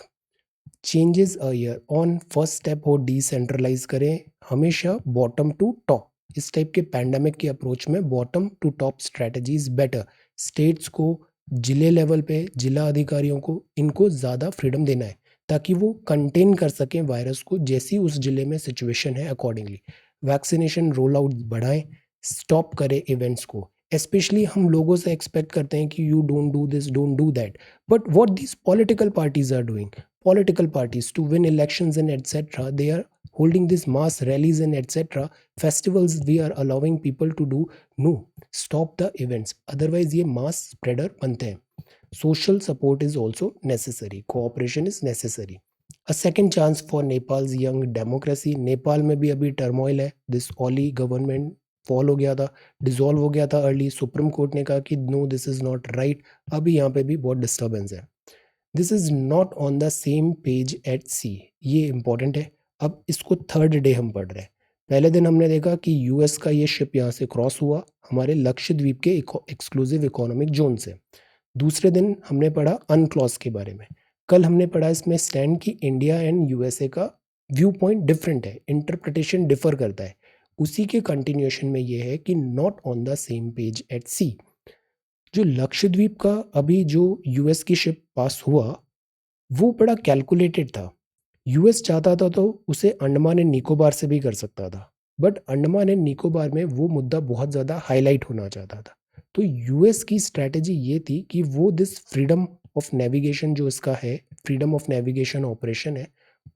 changes a year on. First step हो डिसेंट्रलाइज करें, हमेशा बॉटम टू टॉप। इस टाइप के पैंडमिक के अप्रोच में bottom to top strategy is better. States को, जिले लेवल पे जिला अधिकारियों को, इनको ज़्यादा फ्रीडम देना है ताकि वो कंटेन कर सकें वायरस को, जैसी उस जिले में सिचुएशन है अकॉर्डिंगली। वैक्सीनेशन रोल आउट बढ़ाएं, स्टॉप करें इवेंट्स को। स्पेशली हम लोगों से एक्सपेक्ट करते हैं कि you don't do this, don't do that, but what these political parties are doing, political parties to win elections and etc, they are holding these mass rallies and etc, festivals we are allowing people to do, no, stop the events, otherwise ये mass spreader बनते हैं। social support is also necessary, cooperation is necessary। a second chance for Nepal's young democracy। Nepal में भी अभी turmoil है, this Oli government fall हो गया था, डिसॉल्व हो गया था अर्ली, सुप्रीम कोर्ट ने कहा कि no this is not right, अभी यहाँ पे भी बहुत डिस्टर्बेंस है। This is not on the same page at sea, ये इंपॉर्टेंट है। अब इसको थर्ड डे हम पढ़ रहे हैं, पहले दिन हमने देखा कि यूएस का ये शिप यहाँ से क्रॉस हुआ हमारे लक्षद्वीप के एक्सक्लूसिव इकोनॉमिक जोन से। दूसरे दिन हमने पढ़ा अनक्लॉज के बारे में। कल हमने पढ़ा इसमें स्टैंड कि इंडिया एंड यूएसए का व्यू पॉइंट डिफरेंट है, इंटरप्रिटेशन डिफर करता है। उसी के कंटिन्यूएशन में ये है कि not on the same page at sea. जो लक्षद्वीप का अभी जो यूएस की शिप पास हुआ वो बड़ा कैलकुलेटेड था। यूएस चाहता था तो उसे अंडमान एंड निकोबार से भी कर सकता था, बट अंडमान एंड निकोबार में वो मुद्दा बहुत ज़्यादा हाईलाइट होना चाहता था। तो यूएस की स्ट्रैटेजी ये थी कि वो दिस फ्रीडम ऑफ नेविगेशन जो इसका है, फ्रीडम ऑफ नेविगेशन ऑपरेशन है,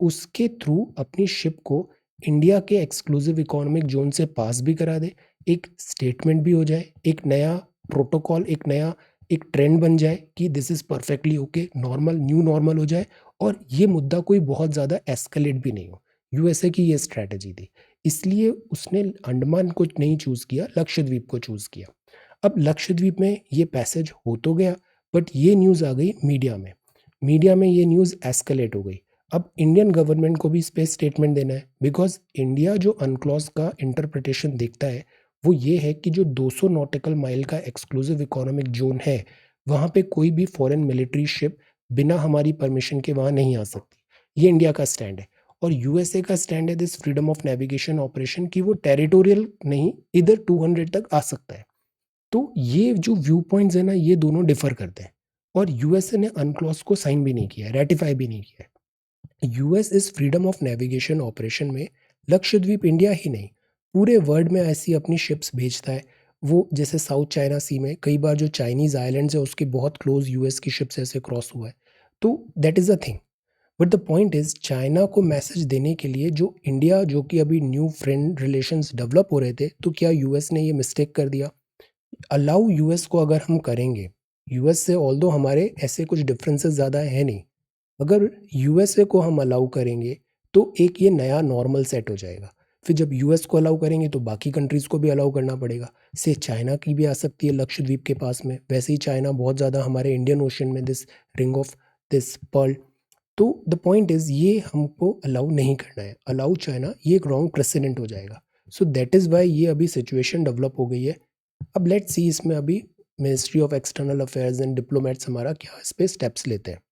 उसके थ्रू अपनी शिप को इंडिया के एक्सक्लूसिव इकोनॉमिक जोन से पास भी करा दे, एक स्टेटमेंट भी हो जाए, एक नया प्रोटोकॉल, एक ट्रेंड बन जाए कि this is perfectly okay, normal new normal हो जाए और ये मुद्दा कोई बहुत ज़्यादा एस्केलेट भी नहीं हो। यूएसए की ये स्ट्रैटेजी थी, इसलिए उसने अंडमान को नहीं चूज़ किया, लक्षद्वीप को चूज़ किया। अब लक्षद्वीप में ये पैसेज हो तो गया, बट ये न्यूज़ आ गई मीडिया में। मीडिया में ये न्यूज़ एस्केलेट हो गई। अब इंडियन गवर्नमेंट को भी इस पे स्टेटमेंट देना है, बिकॉज इंडिया जो अनक्लॉज का इंटरप्रिटेशन देखता है वो ये है कि जो 200 नॉटिकल माइल का एक्सक्लूसिव इकोनॉमिक जोन है वहाँ पे कोई भी फॉरेन मिलिट्री शिप बिना हमारी परमिशन के वहाँ नहीं आ सकती। ये इंडिया का स्टैंड है। और यूएसए का स्टैंड है this freedom of navigation operation कि वो टेरिटोरियल नहीं, इधर 200 तक आ सकता है। तो ये जो व्यू पॉइंट्स है ना, ये दोनों डिफर करते हैं। और यूएसए ने अनक्लॉज को साइन भी नहीं किया है, रेटिफाई भी नहीं किया है। यूएस इस फ्रीडम ऑफ नेविगेशन ऑपरेशन में लक्षद्वीप इंडिया ही नहीं पूरे वर्ल्ड में ऐसी अपनी शिप्स भेजता है। वो जैसे साउथ चाइना सी में कई बार जो चाइनीज आइलैंड्स है उसके बहुत क्लोज यूएस की शिप्स ऐसे क्रॉस हुआ है। तो that is a thing. But the point is China को मैसेज देने के लिए जो इंडिया जो कि अभी न्यू फ्रेंड रिलेशंस डेवलप हो रहे थे, तो क्या यूएस ने ये मिस्टेक कर दिया? अलाउ यूएस को अगर हम करेंगे, यूएस से ऑल्दो हमारे ऐसे कुछ डिफरेंसेस ज़्यादा है नहीं, अगर यूएसए को हम अलाउ करेंगे तो एक ये नया नॉर्मल सेट हो जाएगा। फिर जब यूएस को अलाउ करेंगे तो बाकी कंट्रीज़ को भी अलाउ करना पड़ेगा। से चाइना की भी आ सकती है लक्षद्वीप के पास में, वैसे ही चाइना बहुत ज़्यादा हमारे इंडियन ओशन में this ring of this pearl. तो द पॉइंट इज़ ये हमको अलाउ नहीं करना है। अलाउ चाइना ये एक रॉन्ग प्रेसिडेंट हो जाएगा। सो दैट इज़ वाई ये अभी सिचुएशन डेवलप हो गई है। अब लेट्स सी इसमें अभी ministry of external affairs and diplomats हमारा क्या इस पे स्टेप्स लेते हैं।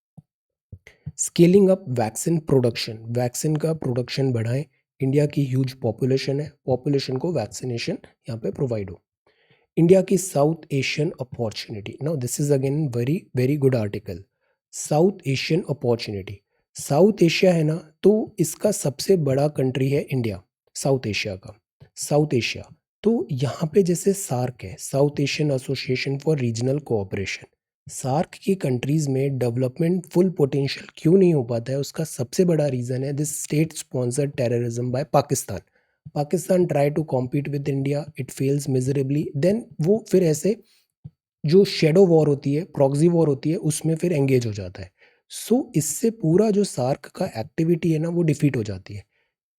Scaling up vaccine production, vaccine का प्रोडक्शन बढ़ाएं। इंडिया की ह्यूज पॉपुलेशन है, पॉपुलेशन को वैक्सीनेशन यहाँ पे प्रोवाइड हो। इंडिया की south Asian opportunity, now this is again very very good article. South Asian opportunity, south Asia है ना, तो इसका सबसे बड़ा कंट्री है इंडिया, साउथ एशिया का। साउथ एशिया, तो यहाँ पे जैसे सार्क है, South Asian Association for Regional Cooperation, SAARC की कंट्रीज में डेवलपमेंट फुल पोटेंशियल क्यों नहीं हो पाता है, उसका सबसे बड़ा रीज़न है this state sponsored terrorism by Pakistan. Pakistan try to compete with India, it fails miserably, then वो फिर ऐसे जो शेडो वॉर होती है, प्रॉक्सी वॉर होती है, उसमें फिर एंगेज हो जाता है। सो इससे पूरा जो सार्क का एक्टिविटी है ना वो डिफीट हो जाती है।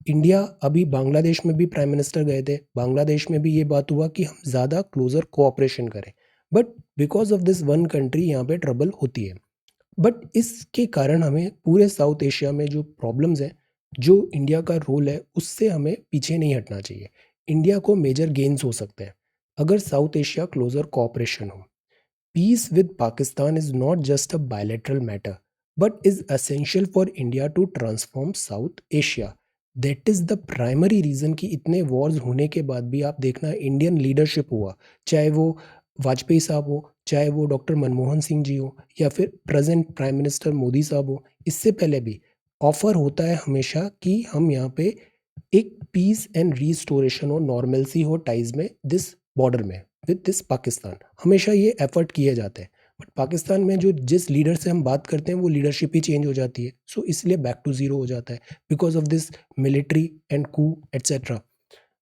इंडिया अभी बांग्लादेश में भी प्राइम मिनिस्टर गए थे, बांग्लादेश में भी ये बात हुआ कि हम ज़्यादा क्लोजर कोऑपरेशन करें, but because of this one country यहाँ पे ट्रबल होती है। बट इसके कारण हमें पूरे साउथ एशिया में जो प्रॉब्लम्स हैं, जो इंडिया का रोल है उससे हमें पीछे नहीं हटना चाहिए। इंडिया को मेजर गेन्स हो सकते हैं अगर साउथ एशिया क्लोजर कोऑपरेशन हो। Peace with Pakistan is not just a bilateral matter, but is essential for India to transform South Asia. That is the primary reason कि इतने wars होने के बाद भी आप देखना इंडियन लीडरशिप हुआ, चाहे वो वाजपेयी साहब हो, चाहे वो डॉक्टर मनमोहन सिंह जी हो, या फिर प्रेजेंट प्राइम मिनिस्टर मोदी साहब हो, इससे पहले भी ऑफर होता है हमेशा कि हम यहाँ पे एक पीस एंड रीस्टोरेशन हो, नॉर्मलसी हो टाइज में दिस बॉर्डर में विद दिस पाकिस्तान, हमेशा ये एफर्ट किए जाते हैं। बट पाकिस्तान में जो जिस लीडर से हम बात करते हैं वो लीडरशिप ही चेंज हो जाती है, सो इसलिए बैक टू ज़ीरो हो जाता है because of this military and coup etcetera.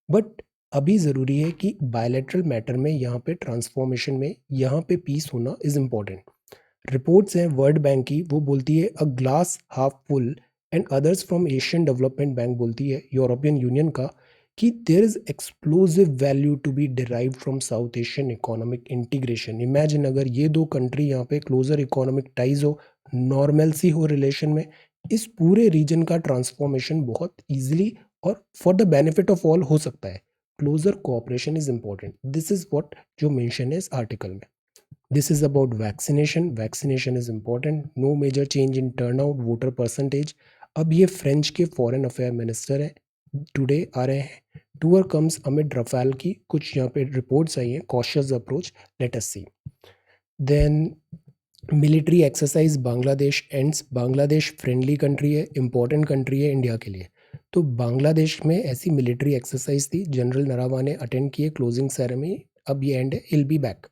But अभी ज़रूरी है कि बायलैटरल मैटर में यहाँ पे ट्रांसफॉर्मेशन में यहाँ पे पीस होना इज़ इम्पॉर्टेंट। रिपोर्ट्स हैं वर्ल्ड बैंक की, वो बोलती है a glass half full, and others from Asian Development Bank बोलती है, यूरोपियन यूनियन का, कि there is explosive value to be derived from South Asian economic integration. Imagine अगर ये दो कंट्री यहाँ पे क्लोजर इकोनॉमिक टाइज हो, नॉर्मलसी हो रिलेशन में, इस पूरे रीजन का ट्रांसफॉर्मेशन बहुत ईजिली और for the benefit of all हो सकता है। Closer cooperation is important, this is what जो मेंशन है इस आर्टिकल में। This is about vaccination, vaccination is important, no major change in turnout, voter percentage. अब ये फ्रेंच के फॉरेन अफेयर मिनिस्टर है, टुडे आ रहे हैं। टूर कम्स अमिड रफाल की कुछ यहाँ पे रिपोर्ट्स आई हैं, cautious approach, let us see. Then military exercise Bangladesh ends, Bangladesh friendly country है, इंपॉर्टेंट कंट्री है इंडिया के लिए। तो बांग्लादेश में ऐसी मिलिट्री एक्सरसाइज थी, जनरल नरवणे अटेंड किए क्लोजिंग सेरेमनी, अब ये एंड है, इल बी बैक।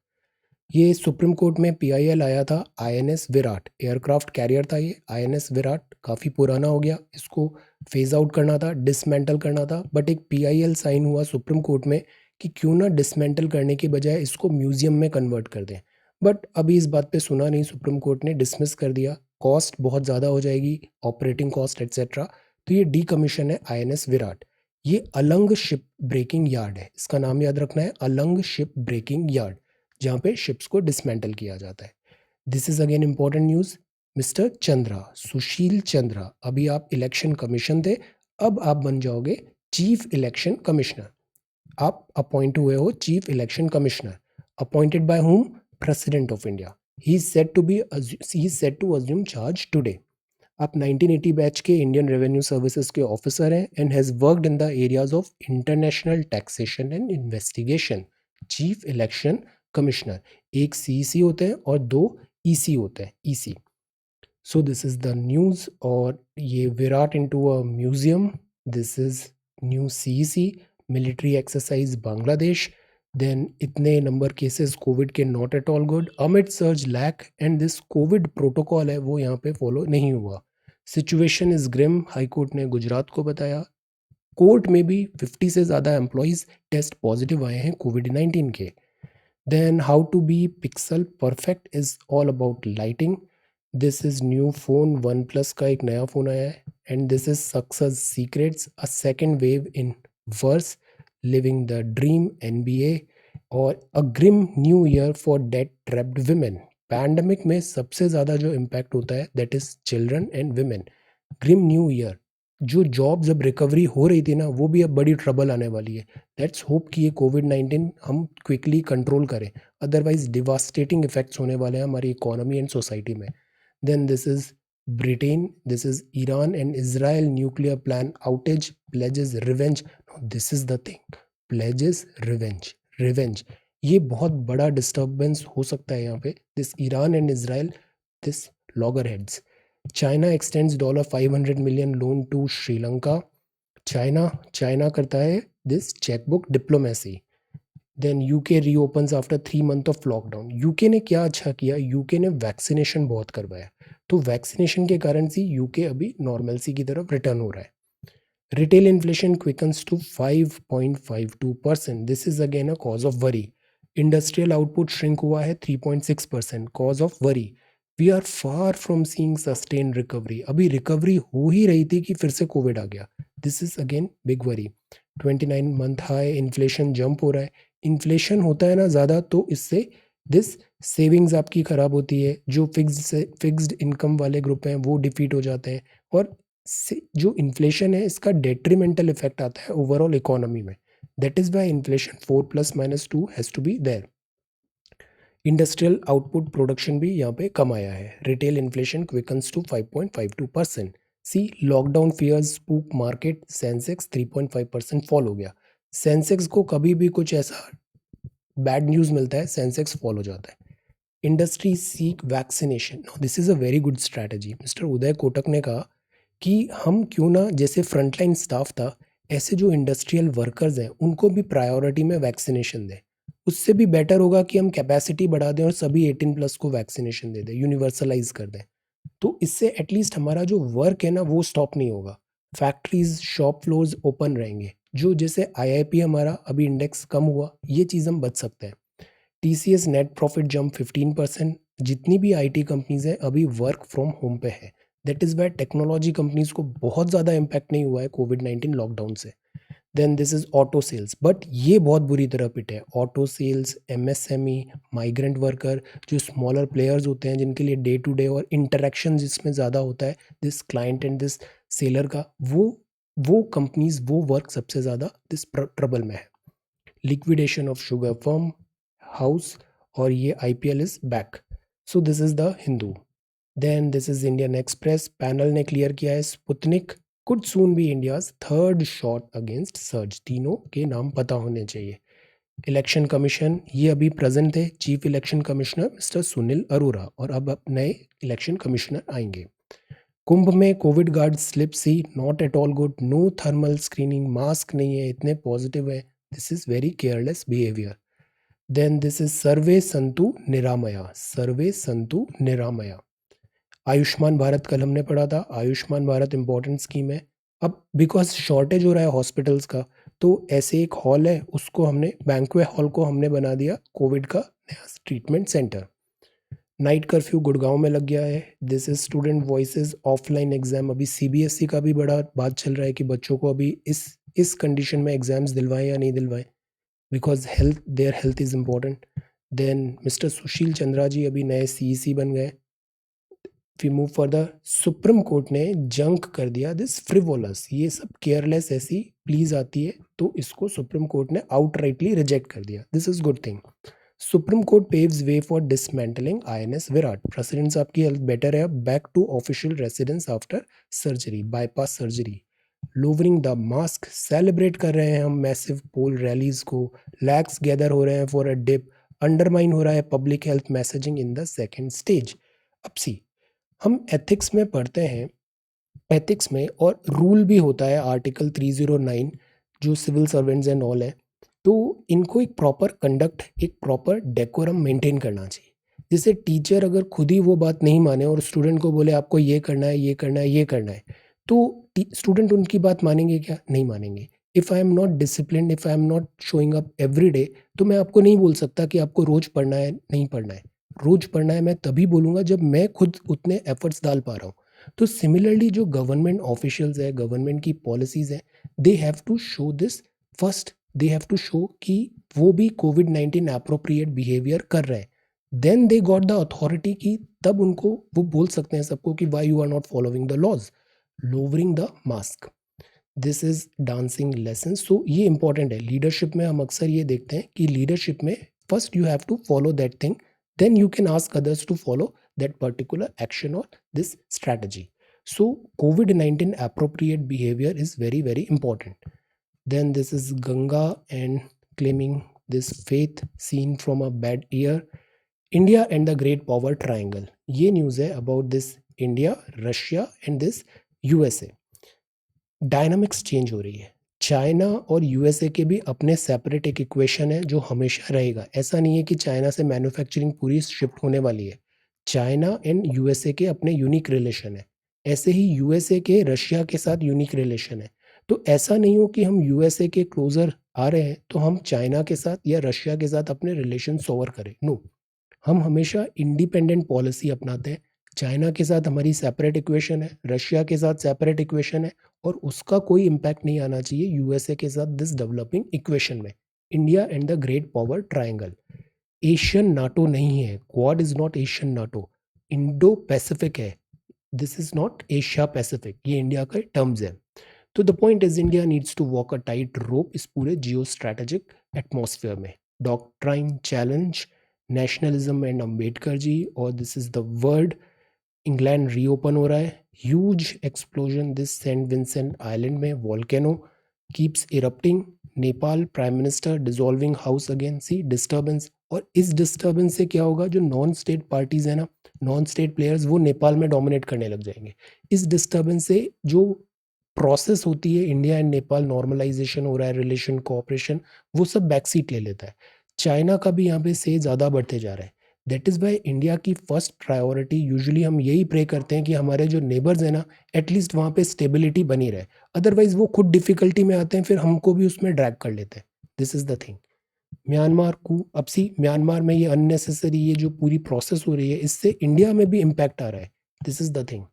ये सुप्रीम कोर्ट में पीआईएल आया था, आईएनएस विराट एयरक्राफ्ट कैरियर था, ये आईएनएस विराट काफ़ी पुराना हो गया, इसको फेज आउट करना था, डिसमेंटल करना था, बट एक पीआईएल साइन हुआ सुप्रीम कोर्ट में कि क्यों ना डिसमेंटल करने की बजाय इसको म्यूजियम में कन्वर्ट कर दें। बट अभी इस बात पे सुना नहीं, सुप्रीम कोर्ट ने डिसमिस कर दिया, कॉस्ट बहुत ज़्यादा हो जाएगी, ऑपरेटिंग कॉस्ट एट्सेट्रा। तो ये डी कमीशन है आईएनएस विराट। ये अलंग शिप ब्रेकिंग यार्ड है, इसका नाम याद रखना है, अलंग शिप ब्रेकिंग यार्ड, जहाँ पे शिप्स को डिसमेंटल किया जाता है। This is again important news. Mister Chandra, Sushil Chandra, अभी आप इलेक्शन कमीशन थे, अब आप बन जाओगे चीफ इलेक्शन कमिश्नर। आप अपॉइंट हुए हो chief election commissioner, appointed by home, president of India. He is set to assume charge today. आप 1980 बैच के इंडियन रेवेन्यू सर्विसेज के ऑफिसर हैं and has worked in the areas of international taxation and investigation. Chief election commissioner, एक CEC होते हैं और दो EC होते हैं, EC. So this is the news. और ये Virat into a museum, this is new CEC, military exercise Bangladesh. Then इतने नंबर केसेस कोविड के, not at all good, amid surge lack, and this covid protocol है वो यहाँ पे फॉलो नहीं हुआ। सिचुएशन इज ग्रिम, हाईकोर्ट ने गुजरात को बताया। कोर्ट में भी 50 से ज़्यादा एम्प्लॉयज़ टेस्ट पॉजिटिव आए हैं कोविड-19 के। Then how to be pixel perfect is all about lighting. This is new phone, OnePlus का एक नया फोन आया है, and this is success secrets, a second wave in worse, living the dream, NBA, और a grim new year for debt trapped women. Pandemic में सबसे ज़्यादा जो इम्पैक्ट होता है that is children and women. Grim new year, जो job जब recovery हो रही थी ना, वो भी अब बड़ी ट्रबल आने वाली है। लेट्स होप कि ये कोविड-19 हम क्विकली कंट्रोल करें, अदरवाइज डिवास्टेटिंग इफेक्ट्स होने वाले हैं हमारी इकोनॉमी एंड सोसाइटी में। Then this is Britain, this is Iran and Israel nuclear plan outage, pledges revenge. This is the thing, pledges revenge, revenge, ये बहुत बड़ा डिस्टर्बेंस हो सकता है यहाँ पे। This Iran and Israel, this loggerheads. China extends $500 million loan to Sri Lanka. China China करता है this chequebook diplomacy. Then UK reopens after 3 month of lockdown. UK ने क्या अच्छा किया, यूके ने वैक्सीनेशन बहुत करवाया, तो वैक्सीनेशन के कारण से यूके अभी नॉर्मलसी की तरफ रिटर्न हो रहा है। Retail inflation quickens to 5.52%, this is again a cause of worry. Industrial output shrink हुआ है 3.6%, cause of worry. We are far from seeing sustain recovery, अभी रिकवरी हो ही रही थी कि फिर से कोविड आ गया, this is again big worry. 29 month high inflation jump हो रहा है। इन्फ्लेशन होता है ना ज़्यादा तो इससे दिस सेविंग्स आपकी ख़राब होती है, जो फिक्स्ड इनकम वाले ग्रुप हैं वो डिफीट हो जाते हैं, और जो इन्फ्लेशन है इसका डेट्रीमेंटल इफेक्ट आता है ओवरऑल इकोनॉमी में। That is why inflation 4+-2 has to be there. Industrial output production भी यहाँ पे कम आया है। Retail inflation quickens to 5.52%। See lockdown fears spook market, Sensex 3.5% fall हो गया। सेंसेक्स को कभी भी कुछ ऐसा बैड न्यूज़ मिलता है, सेंसेक्स फॉल हो जाता है। Industry seek vaccination, this is a very good strategy. Mister Uday Kotak ने कहा कि हम क्यों ना, जैसे फ्रंटलाइन स्टाफ था, ऐसे जो इंडस्ट्रियल वर्कर्स हैं उनको भी प्रायोरिटी में वैक्सीनेशन दें। उससे भी बेटर होगा कि हम कैपेसिटी बढ़ा दें और सभी 18+ को वैक्सीनेशन दे दें, यूनिवर्सलाइज कर दें। तो इससे एटलीस्ट हमारा जो वर्क है ना वो स्टॉप नहीं होगा, फैक्ट्रीज शॉप फ्लोर्स ओपन रहेंगे। जो जैसे आईआईपी हमारा अभी इंडेक्स कम हुआ, ये चीज़ हम बच सकते हैं। TCS net profit jump 15%। जितनी भी आईटी कंपनीज हैं अभी वर्क फ्रॉम होम पे है, that is why technology companies को बहुत ज़्यादा इम्पैक्ट नहीं हुआ है कोविड-19 लॉकडाउन से। Then this is auto sales, but ये बहुत बुरी तरह पिटे हैं। Auto sales, MSME, migrant worker, जो स्मॉलर प्लेयर्स होते हैं जिनके लिए डे टू डे और इंटरेक्शन जिसमें ज़्यादा होता है this client and this seller का, वो वो कंपनीज वो वर्क सबसे ज़्यादा दिस ट्रबल में है. Liquidation of sugar firm house और ये IPL is back. So this is the Hindu. Then this is Indian Express. Panel ने क्लियर किया है Sputnik could soon be India's third shot against surge. तीनों के नाम पता होने चाहिए. इलेक्शन कमीशन ये अभी प्रेजेंट थे chief election commissioner mister Sunil Arora और अब नए इलेक्शन कमिश्नर आएंगे. कुंभ में covid guard slip see not at all good. No thermal screening mask नहीं है इतने पॉजिटिव है. This is very careless behaviour. Then this is सर्वे संतु निरामया. सर्वे संतु निरामया. आयुष्मान भारत कल हमने पढ़ा था. आयुष्मान भारत इंपॉर्टेंट स्कीम है. अब बिकॉज शॉर्टेज हो रहा है हॉस्पिटल्स का तो ऐसे एक हॉल है उसको हमने बैंक्वेट हॉल को हमने बना दिया कोविड का नया treatment centre. Night curfew Gurgaon में लग गया है. This is student voices offline exam. अभी CBSE का भी बड़ा बात चल रहा है कि बच्चों को अभी इस कंडीशन में एग्जाम्स दिलवाएं या नहीं दिलवाएं because health their health is important. Then mister Sushil Chandra ji अभी नए CEC बन गए. We move further. Supreme court ने जंक कर दिया दिस फ्रिवोलस. ये सब केयरलेस ऐसी प्लीज आती है तो इसको सुप्रीम कोर्ट ने आउटराइटली रिजेक्ट कर दिया. This is good thing. Supreme Court paves way for dismantling INS Virat. President साहब की हेल्थ बेटर है. Back to official residence after surgery bypass surgery. Lowering the mask. Celebrate कर रहे हैं हम मैसिव पोल रैलीज को. लैक्स गैदर हो रहे हैं फॉर अ डिप. अंडरमाइन हो रहा है public health messaging in the second stage. अब सी हम एथिक्स में पढ़ते हैं. एथिक्स में और रूल भी होता है आर्टिकल 309 जो सिविल सर्वेंट्स एंड ऑल है. तो इनको एक प्रॉपर कंडक्ट एक प्रॉपर डेकोरम मेंटेन करना चाहिए. जैसे टीचर अगर खुद ही वो बात नहीं माने और स्टूडेंट को बोले आपको ये करना है ये करना है ये करना है तो स्टूडेंट उनकी बात मानेंगे क्या? नहीं मानेंगे. If I am not discipline if I am not showing up every day तो मैं आपको नहीं बोल सकता कि आपको रोज पढ़ना है नहीं पढ़ना है. रोज पढ़ना है मैं तभी बोलूँगा जब मैं खुद उतने एफर्ट्स डाल पा रहा हूँ. तो सिमिलरली जो गवर्नमेंट ऑफिशियल्स है गवर्नमेंट की पॉलिसीज है they have to show this first. They have to show कि वो भी COVID-19 अप्रोप्रिएट बिहेवियर कर रहे हैं. Then they got the authority की तब उनको वो बोल सकते हैं सबको कि why you are not following the laws. Lowering the mask. This is dancing lesson. So ये इंपॉर्टेंट है. लीडरशिप में हम अक्सर ये देखते हैं कि लीडरशिप में first you have to follow that thing then you can ask others to follow that particular action or this strategy. So COVID-19 appropriate behavior is very very important. Then this is Ganga and claiming this faith seen from a bad ear. India and the great power triangle. ये news है about this India, Russia and this USA. Dynamics change हो रही है. China और USA के भी अपने separate एक इक्वेशन है जो हमेशा रहेगा. ऐसा नहीं है कि चाइना से मैन्युफैक्चरिंग पूरी शिफ्ट होने वाली है. चाइना एंड USA के अपने यूनिक रिलेशन है. ऐसे ही USA के रशिया के साथ यूनिक रिलेशन है. तो ऐसा नहीं हो कि हम USA के क्लोजर आ रहे हैं तो हम चाइना के साथ या रशिया के साथ अपने रिलेशन ओवर करें. नो. हम हमेशा इंडिपेंडेंट पॉलिसी अपनाते हैं. चाइना के साथ हमारी सेपरेट इक्वेशन है. रशिया के साथ सेपरेट इक्वेशन है और उसका कोई इम्पैक्ट नहीं आना चाहिए USA के साथ दिस डेवलपिंग इक्वेशन में. India and the great power triangle. Asian NATO नहीं है. Quad is not Asian NATO. Indo Pacific है. This is not Asia Pacific. ये इंडिया के टर्म्स है. तो the point is India needs to walk a tight rope इस पूरे geo strategic atmosphere में. Doctrine challenge nationalism and Ambedkar ji और this is the word. England reopen हो रहा है. Huge explosion this Saint Vincent island में volcano keeps erupting. Nepal prime minister dissolving house again. See disturbance. और इस डिस्टर्बेंस से क्या होगा जो नॉन स्टेट पार्टीज है ना नॉन स्टेट प्लेयर्स वो नेपाल में डोमिनेट करने लग जाएंगे. इस डिस्टर्बेंस से जो प्रोसेस होती है इंडिया एंड नेपाल नॉर्मलाइजेशन हो रहा है रिलेशन कोऑपरेशन वो सब बैक सीट ले लेता है. चाइना का भी यहाँ पे से ज़्यादा बढ़ते जा रहा है. दैट इज़ वाई इंडिया की फर्स्ट प्रायोरिटी यूजुअली हम यही प्रे करते हैं कि हमारे जो नेबर्स हैं ना एटलीस्ट वहाँ पे स्टेबिलिटी बनी रहे. अदरवाइज वो खुद डिफिकल्टी में आते हैं फिर हमको भी उसमें ड्रैग कर लेते हैं. This is the thing. Myanmar को अब सी म्यांमार में ये अननेसेसरी ये जो पूरी प्रोसेस हो रही है इससे इंडिया में भी इम्पैक्ट आ रहा है. This is the thing.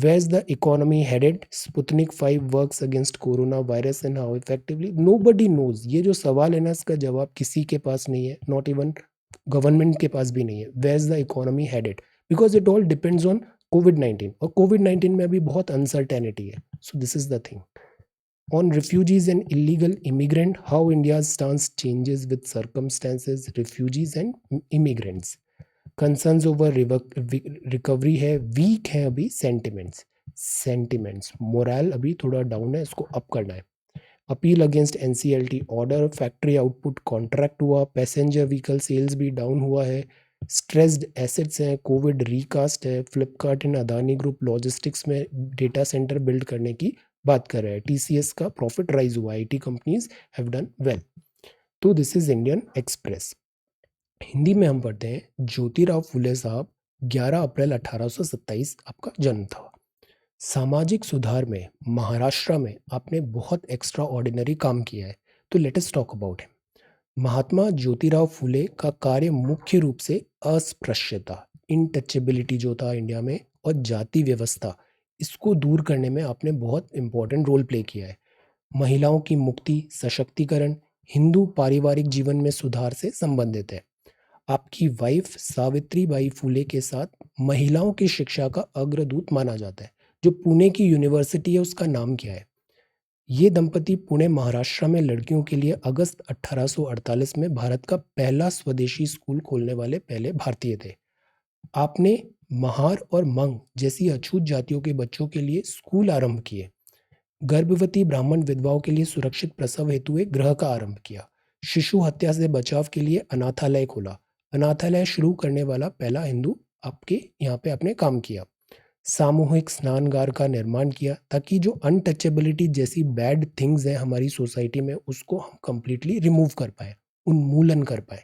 Where's the economy headed? Sputnik 5 works against coronavirus and how effectively? Nobody knows. ये जो सवाल है ना इसका जवाब किसी के पास नहीं है. Not even गवर्नमेंट के पास भी नहीं है. Where's the economy headed? Because it all depends on COVID-19 और COVID-19 में अभी बहुत अनसर्टेनिटी है. So this is the thing. On refugees and illegal immigrant, how India's stance changes with circumstances, refugees and immigrants. Concerns over recovery है, week है अभी sentiments moral अभी थोड़ा डाउन है, इसको अप करना है. Appeal against NCLT order, factory output contract हुआ, पैसेंजर व्हीकल सेल्स भी डाउन हुआ है, स्ट्रेस्ड एसेट्स हैं, कोविड रिकास्ट है, Flipkart and Adani group logistics में डेटा सेंटर बिल्ड करने की बात कर रहे हैं, टीसीएस का प्रॉफिट राइज हुआ, IT companies have done well. तो this is Indian Express. Hindi में हम पढ़ते हैं, ज्योतिराव फुले साहब 11 अप्रैल 1827 आपका जन्म था. सामाजिक सुधार में महाराष्ट्र में आपने बहुत एक्स्ट्रा ऑर्डिनरी काम किया है, तो let us talk about him. Mahatma Jyotirao Phule का कार्य मुख्य रूप से अस्पृश्यता, इनटचेबिलिटी जो था इंडिया में, और जाति व्यवस्था, इसको दूर करने में आपने बहुत इंपॉर्टेंट रोल प्ले किया है. महिलाओं की मुक्ति, सशक्तिकरण, हिंदू पारिवारिक जीवन में सुधार से संबंधित है. आपकी वाइफ सावित्री बाई फुले के साथ महिलाओं की शिक्षा का अग्रदूत माना जाता है. जो पुणे की यूनिवर्सिटी है उसका नाम क्या है? ये दंपति पुणे महाराष्ट्र में लड़कियों के लिए अगस्त 1848 में भारत का पहला स्वदेशी स्कूल खोलने वाले पहले भारतीय थे. आपने महार और मंग जैसी अछूत जातियों के बच्चों के लिए स्कूल आरंभ किए. गर्भवती ब्राह्मण विधवाओं के लिए सुरक्षित प्रसव हेतु एक गृह का आरंभ किया. शिशु हत्या से बचाव के लिए अनाथालय खोला. अनाथालय शुरू करने वाला पहला हिंदू आपके यहाँ पे आपने काम किया. सामूहिक स्नानगार का निर्माण किया ताकि जो अनटचेबिलिटी जैसी बैड थिंग्स हैं हमारी सोसाइटी में उसको हम कंप्लीटली रिमूव कर पाए, उन्मूलन कर पाए.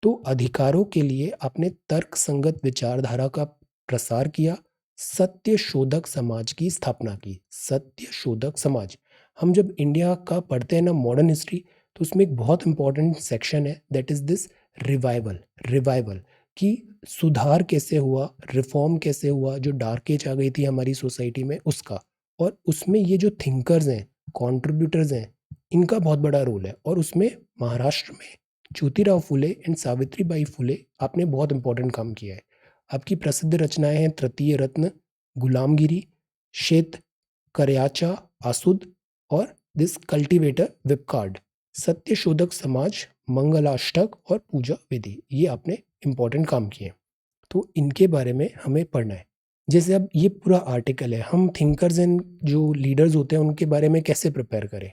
तो अधिकारों के लिए आपने तर्क संगत विचारधारा का प्रसार किया. सत्य शोधक समाज की स्थापना की. सत्य शोधक समाज, हम जब इंडिया का पढ़ते हैं ना मॉडर्न हिस्ट्री, तो उसमें एक बहुत इंपॉर्टेंट सेक्शन है, दैट इज दिस रिवाइवल कि सुधार कैसे हुआ, रिफॉर्म कैसे हुआ, जो डार्क एज आ गई थी हमारी सोसाइटी में उसका. और उसमें ये जो थिंकर्स हैं, कॉन्ट्रीब्यूटर्स हैं, इनका बहुत बड़ा रोल है. और उसमें महाराष्ट्र में ज्योतिराव फुले एंड सावित्री बाई फुले आपने बहुत इंपॉर्टेंट काम किया है. आपकी प्रसिद्ध रचनाएं हैं तृतीय रत्न, गुलामगिरी, शेत करयाचा आसुद और दिस कल्टीवेटर विपकार्ड. सत्य शोधक समाज, मंगलाष्टक और पूजा विधि, ये आपने इंपॉर्टेंट काम किए. तो इनके बारे में हमें पढ़ना है. जैसे अब ये पूरा आर्टिकल है, हम थिंकर्स एंड जो लीडर्स होते हैं उनके बारे में कैसे प्रिपेयर करें.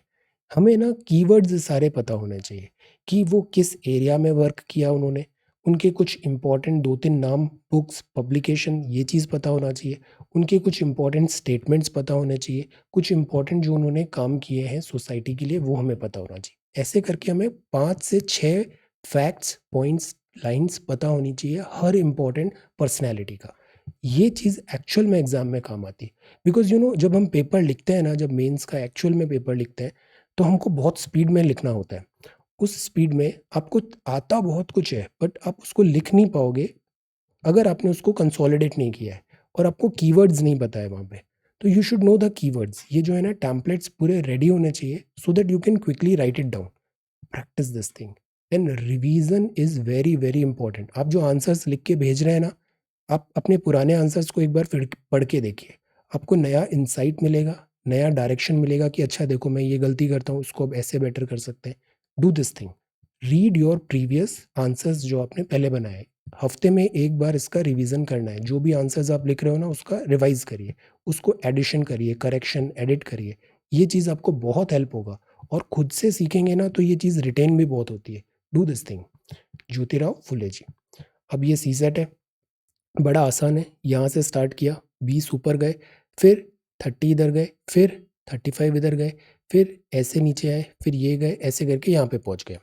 हमें ना कीवर्ड्स सारे पता होने चाहिए कि वो किस एरिया में वर्क किया उन्होंने, उनके कुछ इंपॉर्टेंट 2-3 नाम, बुक्स, पब्लिकेशन, ये चीज़ पता होना चाहिए. उनके कुछ इंपॉर्टेंट स्टेटमेंट्स पता होने चाहिए. कुछ इंपॉर्टेंट जो उन्होंने काम किए हैं सोसाइटी के लिए वो हमें पता होना चाहिए. ऐसे करके हमें 5 से 6 फैक्ट्स, पॉइंट्स, लाइन्स पता होनी चाहिए हर इंपॉर्टेंट पर्सनैलिटी का. ये चीज़ एक्चुअल में एग्ज़ाम में काम आती है. बिकॉज़ जब हम पेपर लिखते हैं ना, जब मेंस का एक्चुअल में पेपर लिखते हैं, तो हमको बहुत स्पीड में लिखना होता है. उस स्पीड में आपको आता बहुत कुछ है, बट आप उसको लिख नहीं पाओगे अगर आपने उसको कंसोलिडेट नहीं किया है और आपको कीवर्ड्स नहीं पता है वहाँ पे. तो you should know the keywords. ये जो है ना टेम्पलेट्स पूरे रेडी होने चाहिए so that you can quickly right it down. Practice this thing. And revision is very very important. आप जो आंसर्स लिख के भेज रहे हैं ना, आप अपने पुराने आंसर्स को एक बार फिर पढ़ के देखिए. आपको नया इंसाइट मिलेगा, नया डायरेक्शन मिलेगा कि अच्छा देखो मैं ये गलती करता हूँ, उसको अब ऐसे बेटर कर सकते हैं. Do this thing. Read your previous answers जो आपने पहले बनाए. हफ्ते में एक बार इसका रिवीजन करना है. जो भी आंसर्स आप लिख रहे हो ना उसका रिवाइज करिए, उसको एडिशन करिए, करेक्शन एडिट करिए. ये चीज़ आपको बहुत हेल्प होगा. और खुद से सीखेंगे ना तो ये चीज़ रिटेन भी बहुत होती है. Do this thing. Jyotirao Phule ji. अब ये सी सेट है, बड़ा आसान है. यहाँ से स्टार्ट किया, 20 ऊपर गए, फिर 30 इधर गए, फिर 35 इधर गए, फिर ऐसे नीचे आए, फिर ये गए, ऐसे करके यहाँ पे पहुँच गए.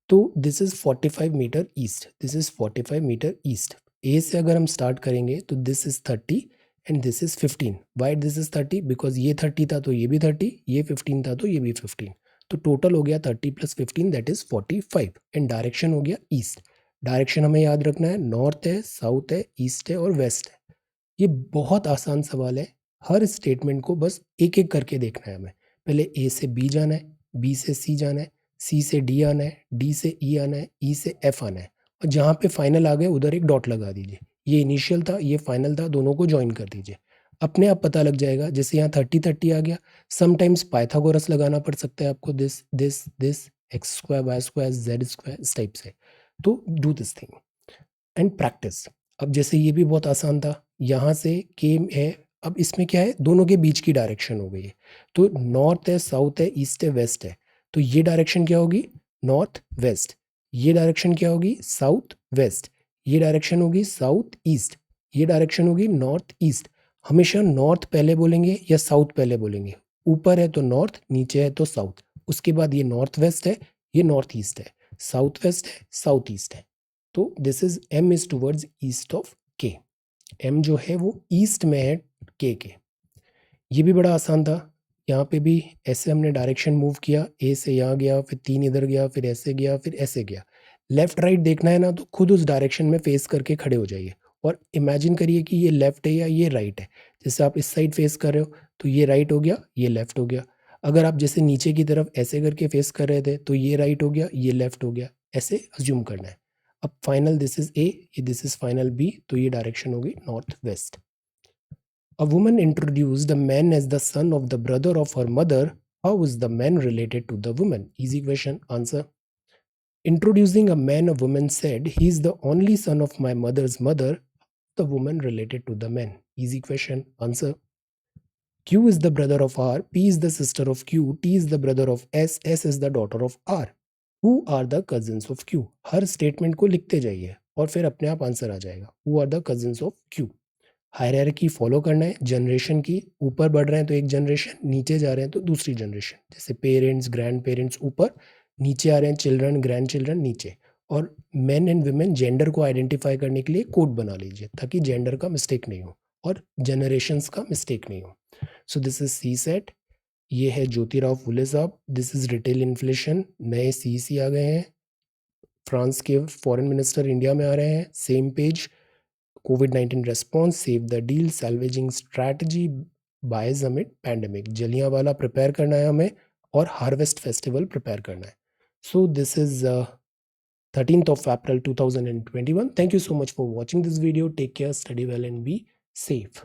तो this is 45 metre east, this is 45 metre east. A से अगर हम स्टार्ट करेंगे तो this is 30 and this is 15. Why this is 30? Because ये 30 था तो ये भी 30, ये 15 था तो ये भी 15. तो टोटल हो गया 30 + 15 दैट इज़ 45. एंड डायरेक्शन हो गया ईस्ट. डायरेक्शन हमें याद रखना है, नॉर्थ है, साउथ है, ईस्ट है और वेस्ट है. ये बहुत आसान सवाल है. हर स्टेटमेंट को बस एक एक करके देखना है हमें. पहले ए से बी जाना है, बी से सी जाना है, सी से डी आना है, डी से ई आना है, ई से एफ आना है. और जहाँ पे फाइनल आ गए उधर एक डॉट लगा दीजिए. ये इनिशियल था, ये फाइनल था, दोनों को ज्वाइन कर दीजिए. अपने आप पता लग जाएगा। जैसे यहाँ 30-30 आ गया, समटाइम्स पाइथागोरस लगाना पड़ सकता है आपको, this x square y square z square इस टाइप से। तो do this thing and practice. अब जैसे ये भी बहुत आसान था, यहाँ से केम है, अब इसमें क्या है, दोनों के बीच की डायरेक्शन हो गई है। तो नॉर्थ है, साउथ है, ईस्ट है, वेस्ट है। तो ये डायरेक्शन क्या होगी, नॉर्थ वेस्ट। ये डायरेक्शन क्या होगी, साउथ वेस्ट। ये डायरेक्शन होगी साउथ ईस्ट। ये डायरेक्शन होगी नॉर्थ ईस्ट। हमेशा नॉर्थ पहले बोलेंगे या साउथ पहले बोलेंगे। ऊपर है तो नॉर्थ, नीचे है तो साउथ। उसके बाद ये नॉर्थ वेस्ट है, ये नॉर्थ ईस्ट है, साउथ वेस्ट है, साउथ ईस्ट है। तो this is M is towards east of K. M जो है वो ईस्ट में है के। ये भी बड़ा आसान था। यहाँ पे भी ऐसे हमने डायरेक्शन मूव किया, ए से यहाँ गया, फिर 3 इधर गया, फिर ऐसे गया, फिर ऐसे गया। लेफ्ट राइट देखना है ना, तो खुद उस डायरेक्शन में फेस करके खड़े हो जाइए और इमेजिन करिए कि ये लेफ्ट है या ये राइट है। जैसे आप इस साइड फेस कर रहे हो तो ये राइट हो गया, ये लेफ्ट हो गया। अगर आप जैसे नीचे की तरफ ऐसे करके फेस कर रहे थे तो ये राइट हो गया, ये लेफ्ट हो गया। ऐसे अज्यूम करना है। अब फाइनल दिस इज ए, ये दिस इज फाइनल बी, तो ये डायरेक्शन होगी north west. A woman introduced a man as the son of the brother of her mother. How is the man related to the woman? Easy question. Answer. Introducing a man, a woman said, he is the only son of my mother's mother. The woman related to the man. Easy question. Answer. Q is the brother of R. P is the sister of Q. T is the brother of S. S is the daughter of R. Who are the cousins of Q? Her statement को लिखते जाइए और फिर अपने आप answer आ जाएगा। Who are the cousins of Q? Hierarchy follow करना है जनरेशन की। ऊपर बढ़ रहे हैं तो एक जनरेशन, नीचे जा रहे हैं तो दूसरी जनरेशन। जैसे पेरेंट्स, ग्रैंड पेरेंट्स ऊपर, नीचे आ रहे हैं चिल्ड्रन, ग्रैंड चिल्ड्रन नीचे। और मेन एंड वुमेन जेंडर को आइडेंटिफाई करने के लिए कोड बना लीजिए ताकि जेंडर का मिस्टेक नहीं हो और जनरेशन्स का मिस्टेक नहीं हो। So this is C set. ये है ज्योतिराव फुले साहब। This is retail inflation. नए सी आ गए हैं। फ्रांस के फॉरेन मिनिस्टर इंडिया में आ रहे हैं। Same page. कोविड-19 response, save the deal, salvaging strategy, bias amid pandemic. Jallianwala prepare करना है हमें और हार्वेस्ट फेस्टिवल प्रिपेयर करना है। So this is 13th of April 2021. Thank you so much for watching this video. Take care, study well and be safe.